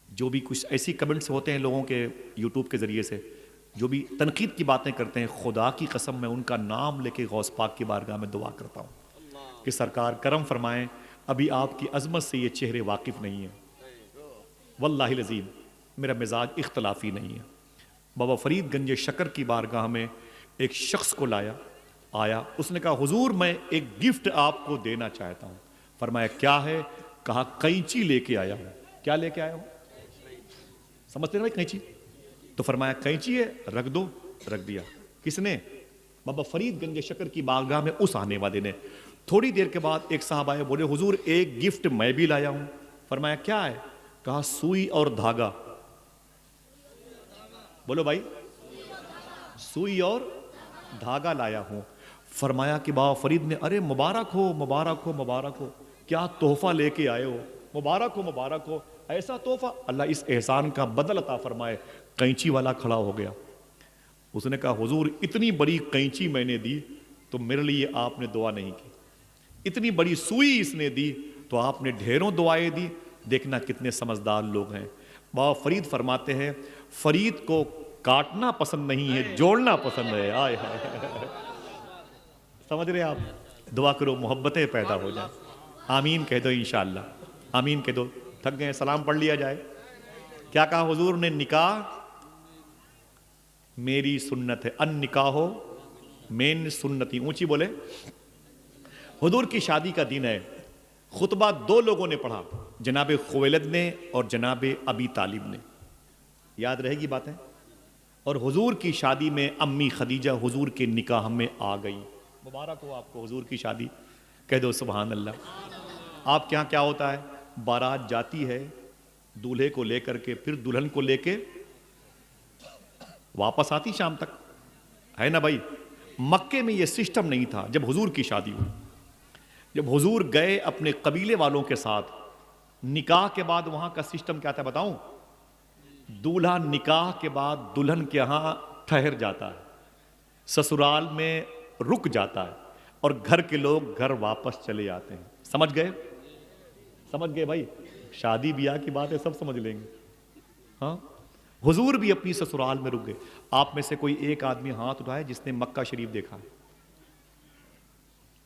جو بھی کچھ ایسی کمنٹس ہوتے ہیں لوگوں کے یوٹیوب کے ذریعے سے جو بھی تنقید کی باتیں کرتے ہیں، خدا کی قسم میں ان کا نام لے کے غوث پاک کی بارگاہ میں دعا کرتا ہوں کہ سرکار کرم فرمائیں. ابھی آپ کی عظمت سے یہ چہرے واقف نہیں ہیں، واللہ العظیم میرا مزاج اختلافی نہیں ہے. بابا فرید گنج شکر کی بارگاہ میں ایک شخص کو آیا، اس نے کہا حضور میں ایک گفٹ آپ کو دینا چاہتا ہوں. فرمایا کیا ہے؟ کہا قینچی لے کے آیا ہوں. کیا لے کے آیا ہوں؟ سمجھتے ہیں بھائی قینچی؟ تو فرمایا قینچی ہے، رکھ دو. رکھ دیا. کس نے؟ بابا فرید گنج شکر کی بارگاہ میں اس آنے والے نے. تھوڑی دیر کے بعد ایک صاحب آئے، بولے حضور ایک گفٹ میں بھی لایا ہوں. فرمایا کیا ہے؟ کہا سوئی اور دھاگا. بولو بھائی، سوئی اور دھاگا لایا ہوں. فرمایا کہ بابا فرید نے ارے مبارک ہو مبارک ہو مبارک ہو، کیا تحفہ لے کے آئے ہو، مبارک ہو مبارک ہو. ایسا تحفہ، اللہ اس احسان کا بدل عطا فرمائے. قینچی والا کھڑا ہو گیا. اس نے کہا حضور اتنی بڑی قینچی میں نے دی تو میرے لیے آپ نے دعا نہیں کی. اتنی بڑی سوئی اس نے دی تو آپ نے ڈھیروں دعائیں دی. دیکھنا کتنے سمجھدار لوگ ہیں. بابا فرید فرماتے ہیں فرید کو کاٹنا پسند نہیں ہے، جوڑنا پسند ہے. آئے ہائے، سمجھ رہے آپ؟ دعا کرو محبتیں پیدا ہو جائیں. آمین کہہ دو انشاءاللہ. آمین کہہ دو. تھک گئے، سلام پڑھ لیا جائے. کیا کہا حضور نے؟ نکاح میری سنت ہے، ان نکاحو من سنتی. اونچی بولے. حضور کی شادی کا دن ہے. خطبہ دو لوگوں نے پڑھا، جناب خویلد نے اور جناب ابی طالب نے. یاد رہے گی باتیں. اور حضور کی شادی میں امی خدیجہ حضور کے نکاح میں آ گئی. مبارک ہو آپ کو حضور کی شادی. کہہ دو سبحان اللہ. آپ کے یہاں کیا ہوتا ہے؟ بارات جاتی ہے دولہے کو لے کر کے، پھر دلہن کو لے کے واپس آتی شام تک، ہے نا بھائی؟ مکے میں یہ سسٹم نہیں تھا جب حضور کی شادی ہوئی. جب حضور گئے اپنے قبیلے والوں کے ساتھ، نکاح کے بعد وہاں کا سسٹم کیا تھا بتاؤں؟ دولہا نکاح کے بعد دلہن کے ہاں ٹھہر جاتا ہے، سسرال میں رک جاتا ہے، اور گھر کے لوگ گھر واپس چلے جاتے ہیں. سمجھ گئے؟ سمجھ گئے بھائی؟ شادی بیاہ کی بات ہے، سب سمجھ لیں گے. ہاں، حضور بھی اپنی سسرال میں رک گئے. آپ میں سے کوئی ایک آدمی ہاتھ اٹھائے جس نے مکہ شریف دیکھا ہے؟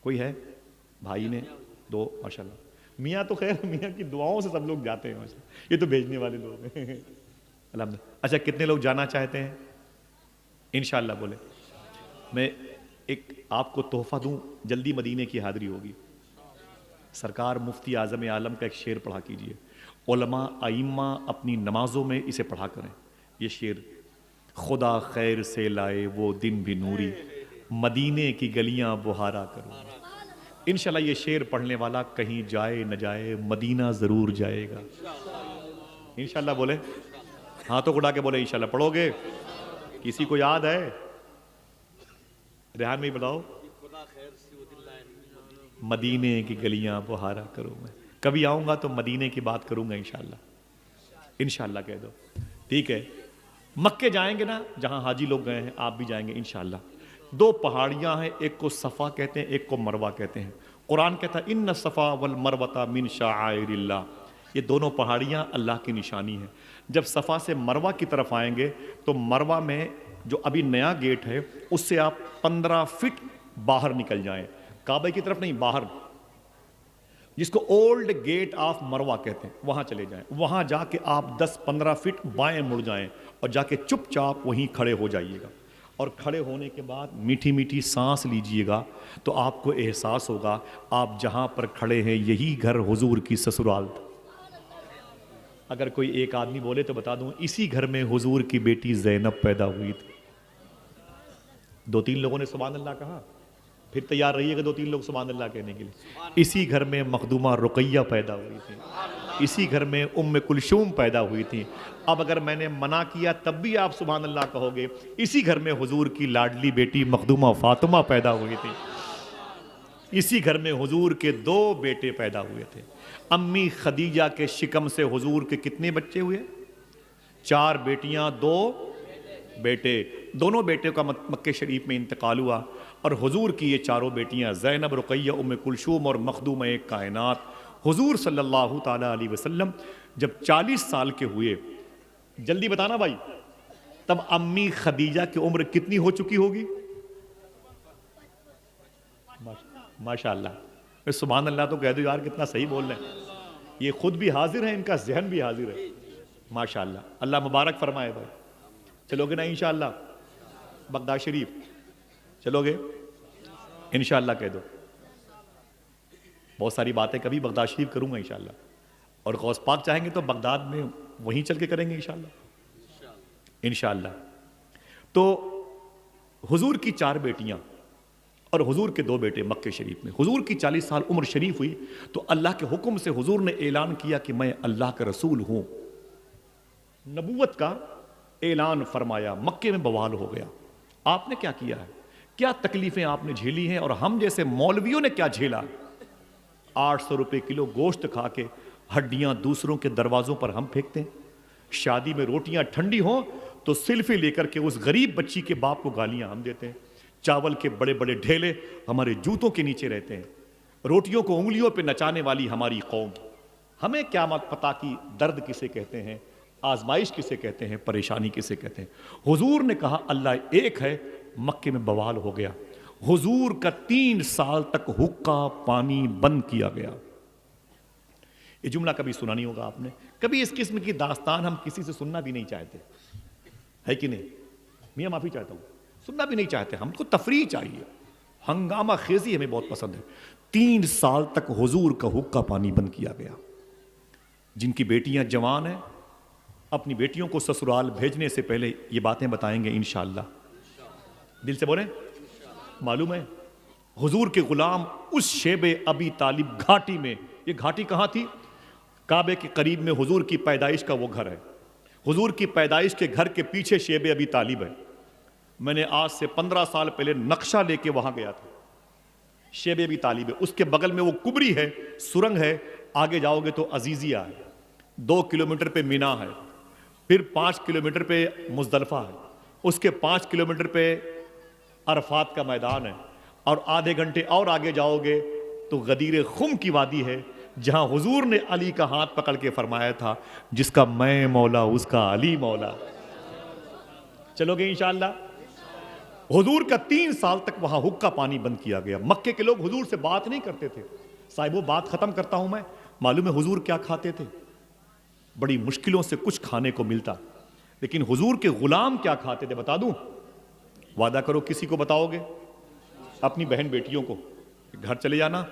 کوئی ہے؟ بھائی نے دو، ماشاءاللہ. میاں تو خیر میاں کی دعاؤں سے سب لوگ جاتے ہیں ماشاءاللہ. یہ تو بھیجنے والے لوگ ہیں الحمدللہ. اچھا کتنے لوگ جانا چاہتے ہیں؟ انشاءاللہ بولے. میں ایک آپ کو تحفہ دوں، جلدی مدینے کی حاضری ہوگی. سرکار مفتی اعظم عالم کا ایک شعر پڑھا کیجئے. علماء ائمہ اپنی نمازوں میں اسے پڑھا کریں. یہ شعر: خدا خیر سے لائے وہ دن بھی نوری، مدینے کی گلیاں بہارا کرو. انشاءاللہ یہ شعر پڑھنے والا کہیں جائے نہ جائے مدینہ ضرور جائے گا. انشاءاللہ بولے. ہاتھوں کو اٹھا کے بولے انشاءاللہ. پڑھو گے؟ کسی کو یاد ہے؟ ریحان میں بتاؤ. مدینے کی گلیاں بہارا کرو. میں کبھی آؤں گا تو مدینے کی بات کروں گا انشاءاللہ. انشاءاللہ کہہ دو. ٹھیک ہے. مکے جائیں گے نا، جہاں حاجی لوگ گئے ہیں آپ بھی جائیں گے انشاءاللہ. دو پہاڑیاں ہیں، ایک کو صفا کہتے ہیں، ایک کو مروہ کہتے ہیں. قرآن کہتا ہے ان الصفا والمروہ من شعائر اللہ. یہ دونوں پہاڑیاں اللہ کی نشانی ہیں. جب صفا سے مروہ کی طرف آئیں گے تو مروہ میں جو ابھی نیا گیٹ ہے اس سے آپ 15 فٹ باہر نکل جائیں. کعبہ کی طرف نہیں، باہر، جس کو اولڈ گیٹ آف مروہ کہتے ہیں، وہاں چلے جائیں. وہاں جا کے آپ 10-15 فٹ بائیں مڑ جائیں اور جا کے چپ چاپ وہیں کھڑے ہو جائیے گا. اور کھڑے ہونے کے بعد میٹھی میٹھی سانس لیجئے گا تو آپ کو احساس ہوگا آپ جہاں پر کھڑے ہیں یہی گھر حضور کی سسرال تھا. اگر کوئی ایک آدمی بولے تو بتا دوں اسی گھر میں حضور کی بیٹی زینب پیدا ہوئی تھی. دو تین لوگوں نے سبحان اللہ کہا، پھر تیار رہیے گا 2-3 لوگ سبحان اللہ کہنے کے لیے۔ اسی گھر میں مخدومہ رقیہ پیدا ہوئی تھی، اسی گھر میں ام کلثوم پیدا ہوئی تھی۔ اب اگر میں نے منع کیا تب بھی آپ سبحان اللہ کہو گے۔ اسی گھر میں حضور کی لاڈلی بیٹی مخدومہ فاطمہ پیدا ہوئی تھی، اسی گھر میں حضور کے 2 بیٹے پیدا ہوئے تھے۔ امی خدیجہ کے شکم سے حضور کے کتنے بچے ہوئے؟ 4 بیٹیاں 2 بیٹے۔ دونوں بیٹے کا مکہ شریف میں انتقال ہوا، اور حضور کی یہ 4 بیٹیاں زینب، رقیہ، ام کلثوم اور مخدومہ کائنات، حضور صلی اللہ تعالیٰ علیہ وسلم جب 40 سال کے ہوئے، جلدی بتانا بھائی، تب امی خدیجہ کی عمر کتنی ہو چکی ہوگی؟ ماشاءاللہ، سبحان اللہ تو کہہ دو یار، کتنا صحیح بول رہے ہیں۔ یہ خود بھی حاضر ہیں، ان کا ذہن بھی حاضر ہے، ماشاءاللہ، اللہ مبارک فرمائے بھائی۔ چلو گے نا انشاءاللہ بغداد شریف؟ چلو گے انشاءاللہ؟ کہہ دو۔ بہت ساری باتیں کبھی بغداد شریف کروں گا انشاءاللہ، اور غوث پاک چاہیں گے تو بغداد میں وہیں چل کے کریں گے انشاءاللہ انشاءاللہ۔ تو حضور کی 4 بیٹیاں اور حضور کے 2 بیٹے مکہ شریف میں۔ حضور کی 40 سال عمر شریف ہوئی تو اللہ کے حکم سے حضور نے اعلان کیا کہ میں اللہ کا رسول ہوں، نبوت کا اعلان فرمایا۔ مکے میں بوال ہو گیا۔ آپ نے کیا کیا ہے؟ کیا تکلیفیں آپ نے جھیلی ہیں، اور ہم جیسے مولویوں نے کیا جھیلا؟ 800 روپے کلو گوشت کھا کے ہڈیاں دوسروں کے دروازوں پر ہم پھینکتے ہیں۔ شادی میں روٹیاں ٹھنڈی ہوں تو سلفی لے کر کے اس غریب بچی کے باپ کو گالیاں ہم دیتے ہیں۔ چاول کے بڑے بڑے ڈھیلے ہمارے جوتوں کے نیچے رہتے ہیں۔ روٹیوں کو انگلیوں پہ نچانے والی ہماری قوم۔ ہمیں کیا پتا کہ درد کسے کہتے ہیں، آزمائش کسے کہتے ہیں، پریشانی کسے کہتے ہیں۔ حضور نے کہا اللہ ایک ہے، مکے میں بوال ہو گیا۔ حضور کا 3 سال تک حقہ پانی بند کیا گیا۔ یہ جملہ کبھی سنا نہیں ہوگا آپ نے، کبھی اس قسم کی داستان ہم کسی سے سننا بھی نہیں چاہتے، ہے کہ نہیں؟ میاں معافی چاہتا ہوں، سننا بھی نہیں چاہتے، ہم کو تفریح چاہیے، ہنگامہ خیزی ہمیں بہت پسند ہے۔ 3 سال تک حضور کا حقہ پانی بند کیا گیا۔ جن کی بیٹیاں جوان ہیں، اپنی بیٹیوں کو سسرال بھیجنے سے پہلے یہ باتیں بتائیں گے انشاءاللہ۔ دل سے بولیں، معلوم ہے حضور کے غلام اس شیب ابی طالب گھاٹی میں، یہ گھاٹی کہاں تھی؟ کعبے کے قریب میں حضور کی پیدائش کا وہ گھر ہے۔ حضور کی پیدائش کے گھر کے پیچھے شیب ابی طالب ہے۔ میں نے آج سے 15 سال پہلے نقشہ لے کے وہاں گیا تھا۔ شیب ابی طالب ہے، اس کے بغل میں وہ کبری ہے، سرنگ ہے، آگے جاؤ گے تو عزیزیہ ہے، 2 کلومیٹر پہ مینا ہے، پھر 5 کلومیٹر پہ مزدلفہ ہے، اس کے 5 کلومیٹر پہ عرفات کا میدان ہے، اور آدھے گھنٹے اور آگے جاؤ گے تو غدیر خم کی وادی ہے، جہاں حضور نے علی کا ہاتھ پکڑ کے فرمایا تھا جس کا میں مولا اس کا علی مولا۔ چلو گے انشاءاللہ؟ حضور کا 3 سال تک وہاں حقہ پانی بند کیا گیا۔ مکے کے لوگ حضور سے بات نہیں کرتے تھے۔ صاحب وہ بات ختم کرتا ہوں میں، معلوم ہے حضور کیا کھاتے تھے؟ بڑی مشکلوں سے کچھ کھانے کو ملتا، لیکن حضور کے غلام کیا کھاتے تھے بتا دوں؟ وعدہ کرو کسی کو بتاؤ گے؟ اپنی بہن بیٹیوں کو گھر چلے جانا،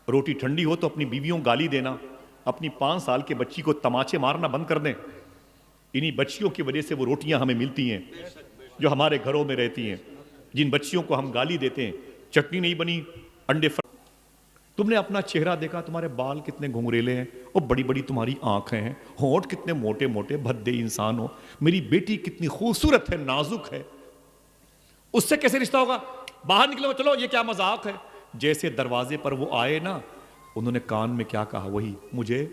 روٹی ٹھنڈی ہو تو اپنی بیویوں گالی دینا، اپنی 5 سال کے بچی کو تماچے مارنا بند کر دیں۔ انہی بچیوں کی وجہ سے وہ روٹیاں ہمیں ملتی ہیں جو ہمارے گھروں میں رہتی ہیں۔ جن بچیوں کو ہم گالی دیتے ہیں، چٹنی نہیں بنی، انڈے تم نے اپنا چہرہ دیکھا، تمہارے بال کتنے گھنگریلے ہیں، اور بڑی بڑی تمہاری آنکھیں ہیں، ہونٹ کتنے موٹے موٹے، بھدے انسان ہو، میری بیٹی کتنی خوبصورت ہے، نازک ہے، اس سے کیسے رشتہ ہوگا؟ باہر نکلو، چلو، یہ کیا مذاق ہے؟ جیسے دروازے پر وہ آئے نا، انہوں نے کان میں کیا کہا؟ وہی مجھے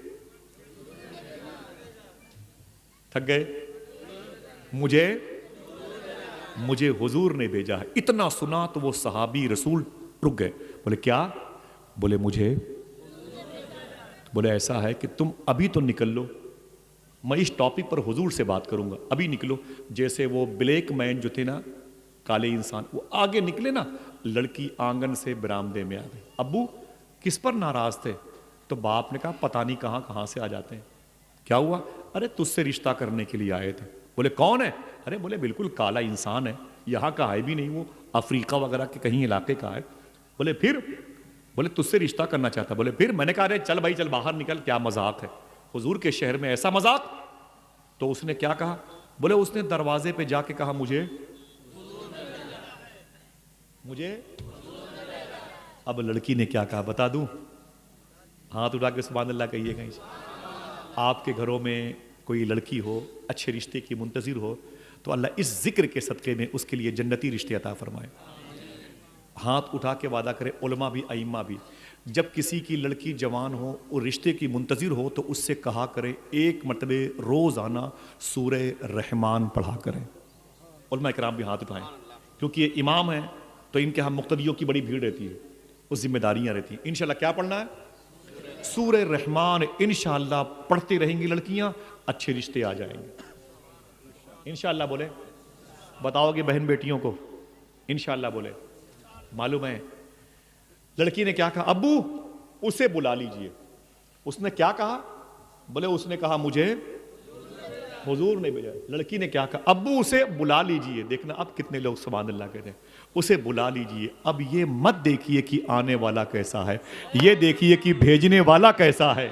تھک گئے، مجھے حضور نے بھیجا ہے۔ اتنا سنا تو وہ صحابی رسول رک گئے، بولے کیا؟ بولے مجھے، بولے ایسا ہے کہ تم ابھی تو نکل لو، میں اس ٹاپک پر حضور سے بات کروں گا، ابھی نکلو۔ جیسے وہ بلیک مین جو تھے نا، کالے انسان، وہ آگے نکلے نا، لڑکی آنگن سے برآمدے میں آ گئی۔ ابو کس پر ناراض تھے؟ تو باپ نے کہا پتہ نہیں کہاں سے آ جاتے ہیں۔ کیا ہوا؟ ارے تجھ سے رشتہ کرنے کے لیے آئے تھے۔ بولے کون ہے؟ ارے بولے بالکل کالا انسان ہے، یہاں کا ہے بھی نہیں، وہ افریقہ وغیرہ کے کہیں علاقے کا ہے۔ بولے پھر؟ بولے تجھ سے رشتہ کرنا چاہتا۔ بولے پھر؟ میں نے کہا ارے چل بھائی چل باہر نکل، کیا مذاق ہے؟ حضور کے شہر میں ایسا مذاق؟ تو اس نے کیا کہا؟ بولے اس نے دروازے پہ جا کے کہا مجھے مجھے اب لڑکی نے کیا کہا بتا دوں؟ ہاتھ اٹھا کے سبحان اللہ کہیے کہیں سے. آپ کے گھروں میں کوئی لڑکی ہو اچھے رشتے کی منتظر ہو تو اللہ اس ذکر کے صدقے میں اس کے لیے جنتی رشتے عطا فرمائے. ہاتھ اٹھا کے وعدہ کرے علماء بھی ائمہ بھی, جب کسی کی لڑکی جوان ہو اور رشتے کی منتظر ہو تو اس سے کہا کرے ایک مرتبہ روزانہ سورہ رحمان پڑھا کریں. علماء کرام بھی ہاتھ اٹھائیں, کیونکہ یہ امام ہیں تو ان کے ہم مقتدیوں کی بڑی بھیڑ رہتی ہے, اس ذمہ داریاں رہتی ہیں. انشاءاللہ کیا پڑھنا ہے؟ سورہ رحمان. انشاءاللہ پڑھتے رہیں گی لڑکیاں, اچھے رشتے آ جائیں گے انشاءاللہ. بولے بتاؤ گے بہن بیٹیوں کو انشاءاللہ. بولے معلوم ہے لڑکی نے کیا کہا؟ ابو اسے بلا لیجئے. اس نے کیا کہا؟ بولے اس نے کہا مجھے حضور نے بھیجا. لڑکی نے کیا کہا؟ ابو اسے بلا لیجئے. دیکھنا اب کتنے لوگ سبحان اللہ کہتے ہیں اسے بلا لیجئے. اب یہ مت دیکھیے کہ آنے والا کیسا ہے, یہ دیکھیے کہ بھیجنے والا کیسا ہے.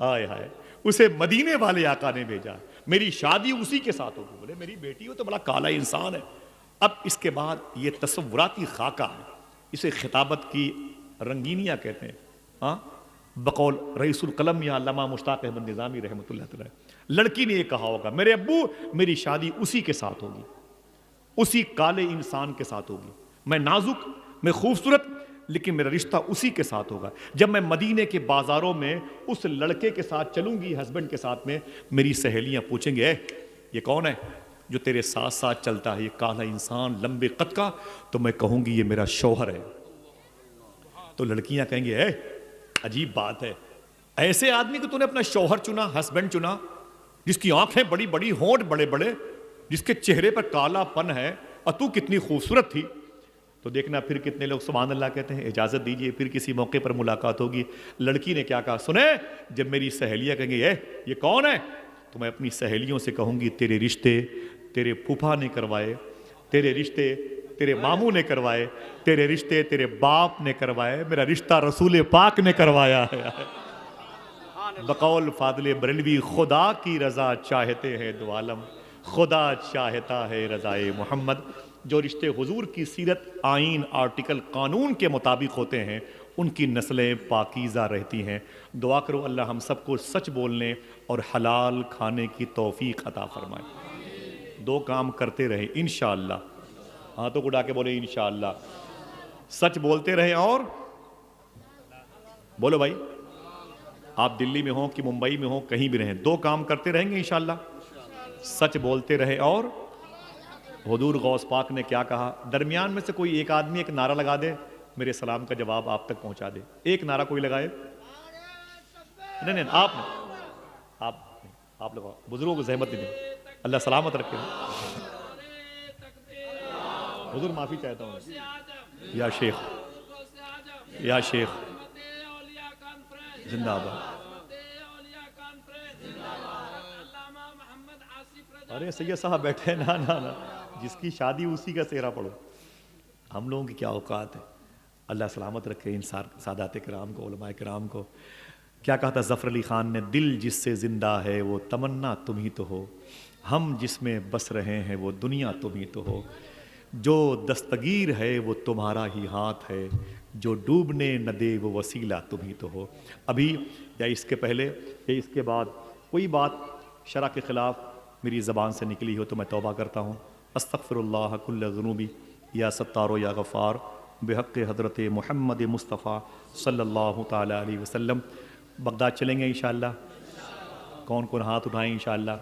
ہائے ہائے, اسے مدینے والے آقا نے بھیجا, میری شادی اسی کے ساتھ ہوگی. بولے میری بیٹی ہو تو بڑا کالا انسان ہے. اب اس کے بعد یہ تصوراتی خاکہ ہے, اسے خطابت کی رنگینیاں کہتے ہیں. ہاں بقول رئیس القلم یا علامہ مشتاق احمد نظامی رحمۃ اللہ تعالی, لڑکی نے یہ کہا ہوگا میرے ابو میری شادی اسی کے ساتھ ہوگی, اسی کالے انسان کے ساتھ ہوگی. میں نازک, میں خوبصورت, لیکن میرا رشتہ اسی کے ساتھ ہوگا. جب میں مدینے کے بازاروں میں اس لڑکے کے ساتھ چلوں گی, ہسبینڈ کے ساتھ میں, میری سہیلیاں پوچھیں گے اے یہ کون ہے جو تیرے ساتھ ساتھ چلتا ہے, یہ کالا انسان لمبے قد کا؟ تو میں کہوں گی یہ میرا شوہر ہے. تو لڑکیاں کہیں گے اے عجیب بات ہے, ایسے آدمی کو تو نے اپنا شوہر چنا, ہسبینڈ چنا, جس کی آنکھیں بڑی بڑی, ہونٹ بڑے بڑے, جس کے چہرے پر کالا پن ہے, اور تو کتنی خوبصورت تھی. تو دیکھنا پھر کتنے لوگ سبحان اللہ کہتے ہیں اجازت دیجئے پھر کسی موقع پر ملاقات ہوگی. لڑکی نے کیا کہا سنیں, جب میری سہیلیاں کہیں گے اے یہ کون ہے, تو میں اپنی سہیلیوں سے کہوں گی تیرے رشتے تیرے پھوپھا نے کروائے, تیرے رشتے تیرے ماموں نے کروائے, تیرے رشتے تیرے باپ نے کروائے, میرا رشتہ رسول پاک نے کروایا ہے. بقول فاضل بریلوی خدا کی رضا چاہتے ہیں دو عالم, خدا چاہتا ہے رضائے محمد. جو رشتے حضور کی سیرت, آئین, آرٹیکل, قانون کے مطابق ہوتے ہیں ان کی نسلیں پاکیزہ رہتی ہیں. دعا کرو اللہ ہم سب کو سچ بولنے اور حلال کھانے کی توفیق عطا فرمائے. دو کام کرتے رہیں انشاءاللہ, ہاتھوں کو اٹھا کے بولے انشاءاللہ. سچ بولتے رہیں اور بولو بھائی, آپ دلی میں ہوں کہ ممبئی میں ہوں کہیں بھی رہیں, دو کام کرتے رہیں گے انشاءاللہ. سچ بولتے رہے اور حضور غوث پاک نے کیا کہا. درمیان میں سے کوئی ایک آدمی ایک نعرہ لگا دے, میرے سلام کا جواب آپ تک پہنچا دے. ایک نعرہ کوئی لگائے, نہیں نہیں آپ لگاؤ, بزرگوں کو زحمت نہیں دیں, اللہ سلامت رکھے. حضور معافی چاہتا ہوں یا شیخ, یا شیخ زندہ باد. ارے سید صاحب بیٹھے, نا جس کی شادی اسی کا سہرا پڑھو. ہم لوگوں کی کیا اوقات ہے. اللہ سلامت رکھے ان سادات کرام کو, علماء کرام کو. کیا کہا تھا ظفر علی خان نے, دل جس سے زندہ ہے وہ تمنا تم ہی تو ہو, ہم جس میں بس رہے ہیں وہ دنیا تم ہی تو ہو, جو دستگیر ہے وہ تمہارا ہی ہاتھ ہے, جو ڈوبنے نہ دے وہ وسیلہ تم ہی تو ہو. ابھی یا اس کے پہلے یا اس کے بعد کوئی بات شرع کے خلاف میری زبان سے نکلی ہو تو میں توبہ کرتا ہوں. استغفر اللہ کل ذنوبی یا ستار و یا غفار بحق حضرت محمد مصطفیٰ صلی اللہ تعالیٰ علیہ وسلم. بغداد چلیں گے انشاءاللہ. کون کون ہاتھ اٹھائیں انشاءاللہ.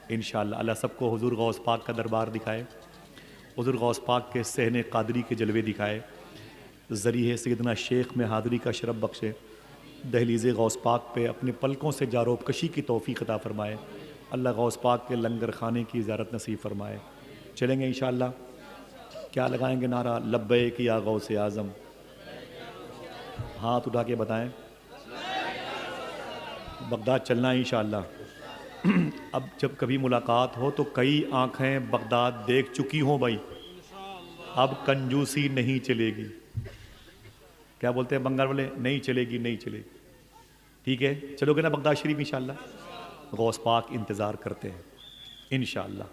انشاءاللہ اللہ سب کو حضور غوث پاک کا دربار دکھائے, حضور غوث پاک کے صحن قادری کے جلوے دکھائے, ذریعہ سیدنا شیخ میں حاضری کا شرف بخشے, دہلیز غوث پاک پہ اپنے پلکوں سے جاروب کشی کی توفیق عطا فرمائے. اللہ غوث پاک کے لنگر خانے کی زیارت نصیب فرمائے. چلیں گے انشاءاللہ. کیا لگائیں گے نعرہ؟ لبیک یا غوث اعظم. ہاتھ اٹھا کے بتائیں. بغداد چلنا ہے انشاءاللہ. اب جب کبھی ملاقات ہو تو کئی آنکھیں بغداد دیکھ چکی ہوں بھائی, اب کنجوسی نہیں چلے گی. کیا بولتے ہیں بنگال والے, نہیں چلے گی, نہیں چلے گی. ٹھیک ہے, چلو گے نا بغداد شریف انشاءاللہ. غوث پاک انتظار کرتے ہیں انشاءاللہ.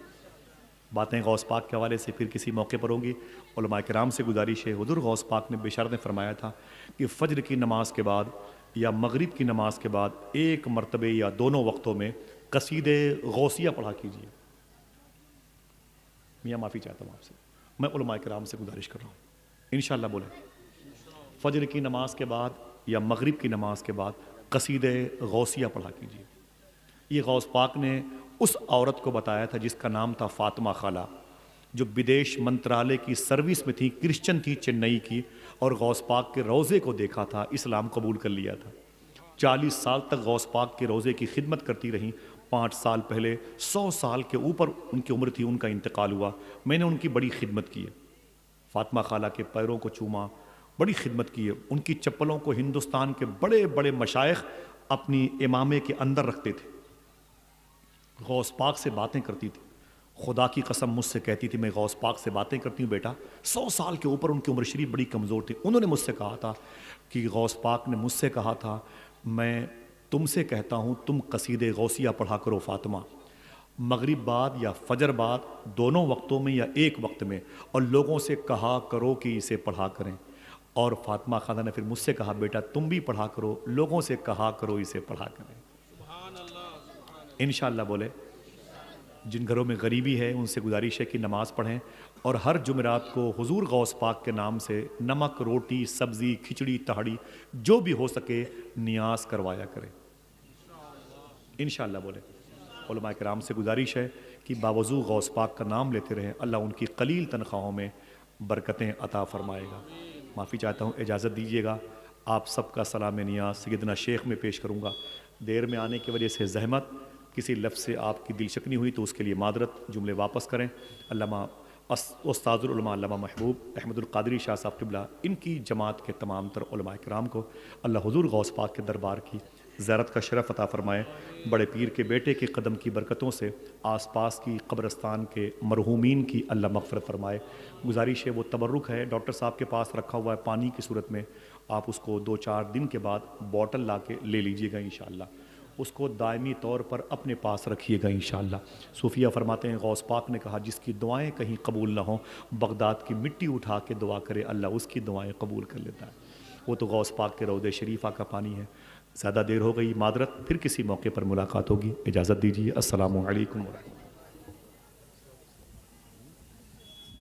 باتیں غوث پاک کے حوالے سے پھر کسی موقع پر ہوں گی۔ علماء کرام سے گزارش ہے، حضور غوث پاک نے بشارت فرمایا تھا کہ فجر کی نماز کے بعد یا مغرب کی نماز کے بعد ایک مرتبہ یا دونوں وقتوں میں قصیدے غوثیہ پڑھا کیجیے۔ میاں معافی چاہتا ہوں آپ سے، میں علماء کرام سے گزارش کر رہا ہوں، انشاءاللہ بولیں فجر کی نماز کے بعد یا مغرب کی نماز کے بعد قصیدے غوثیہ پڑھا کیجیے۔ یہ غوث پاک نے اس عورت کو بتایا تھا جس کا نام تھا فاطمہ خالہ، جو بدیش منترالے کی سروس میں تھی، کرسچن تھی چنئی کی، اور غوث پاک کے روضے کو دیکھا تھا، اسلام قبول کر لیا تھا۔ 40 سال تک غوث پاک کے روضے کی خدمت کرتی رہیں۔ 5 سال پہلے 100 سال کے اوپر ان کی عمر تھی، ان کا انتقال ہوا۔ میں نے ان کی بڑی خدمت کی ہے، فاطمہ خالہ کے پیروں کو چوما، بڑی خدمت کی ہے۔ ان کی چپلوں کو ہندوستان کے بڑے بڑے مشائخ اپنی امامے کے اندر رکھتے تھے۔ غوث پاک سے باتیں کرتی تھی، خدا کی قسم مجھ سے کہتی تھی میں غوث پاک سے باتیں کرتی ہوں بیٹا۔ 100 سال کے اوپر ان کی عمر شریف بڑی کمزور تھی۔ انہوں نے مجھ سے کہا تھا کہ غوث پاک نے مجھ سے کہا تھا میں تم سے کہتا ہوں تم قصیدے غوثیہ پڑھا کرو فاطمہ، مغرب بعد یا فجر بعد دونوں وقتوں میں یا ایک وقت میں، اور لوگوں سے کہا کرو کہ اسے پڑھا کریں۔ اور فاطمہ خالہ نے پھر مجھ سے کہا بیٹا تم بھی پڑھا کرو، لوگوں سے کہا کرو اسے پڑھا کریں۔ انشاءاللہ بولے۔ جن گھروں میں غریبی ہے ان سے گزارش ہے کہ نماز پڑھیں، اور ہر جمعرات کو حضور غوث پاک کے نام سے نمک، روٹی، سبزی، کھچڑی، تہاڑی جو بھی ہو سکے نیاز کروایا کریں۔ انشاءاللہ بولے۔ علماء کرام سے گزارش ہے کہ باوضو غوث پاک کا نام لیتے رہیں، اللہ ان کی قلیل تنخواہوں میں برکتیں عطا فرمائے گا۔ معافی چاہتا ہوں، اجازت دیجیے گا، آپ سب کا سلام نیاز سیدنا شیخ میں پیش کروں گا۔ دیر میں آنے کی وجہ سے زحمت، کسی لفظ سے آپ کی دل شکنی ہوئی تو اس کے لیے معذرت، جملے واپس کریں۔ علامہ استاذ العلماء علامہ محبوب احمد القادری شاہ صاحب قبلہ، ان کی جماعت کے تمام تر علماء کرام کو اللہ حضور غوث پاک کے دربار کی زیارت کا شرف عطا فرمائے۔ بڑے پیر کے بیٹے کے قدم کی برکتوں سے آس پاس کی قبرستان کے مرحومین کی اللہ مغفرت فرمائے۔ گزارش ہے وہ تبرک ہے ڈاکٹر صاحب کے پاس رکھا ہوا ہے پانی کی صورت میں، آپ اس کو 2-4 دن کے بعد بوٹل لا کے لے لیجئے گا انشاءاللہ، اس کو دائمی طور پر اپنے پاس رکھیے گا انشاءاللہ۔ صوفیہ فرماتے ہیں غوث پاک نے کہا جس کی دعائیں کہیں قبول نہ ہوں، بغداد کی مٹی اٹھا کے دعا کرے اللہ اس کی دعائیں قبول کر لیتا ہے۔ وہ تو غوث پاک کے روضہ شریفہ کا پانی ہے۔ زیادہ دیر ہو گئی، معذرت، پھر کسی موقع پر ملاقات ہوگی، اجازت دیجیے، السلام علیکم ورحمۃ اللہ۔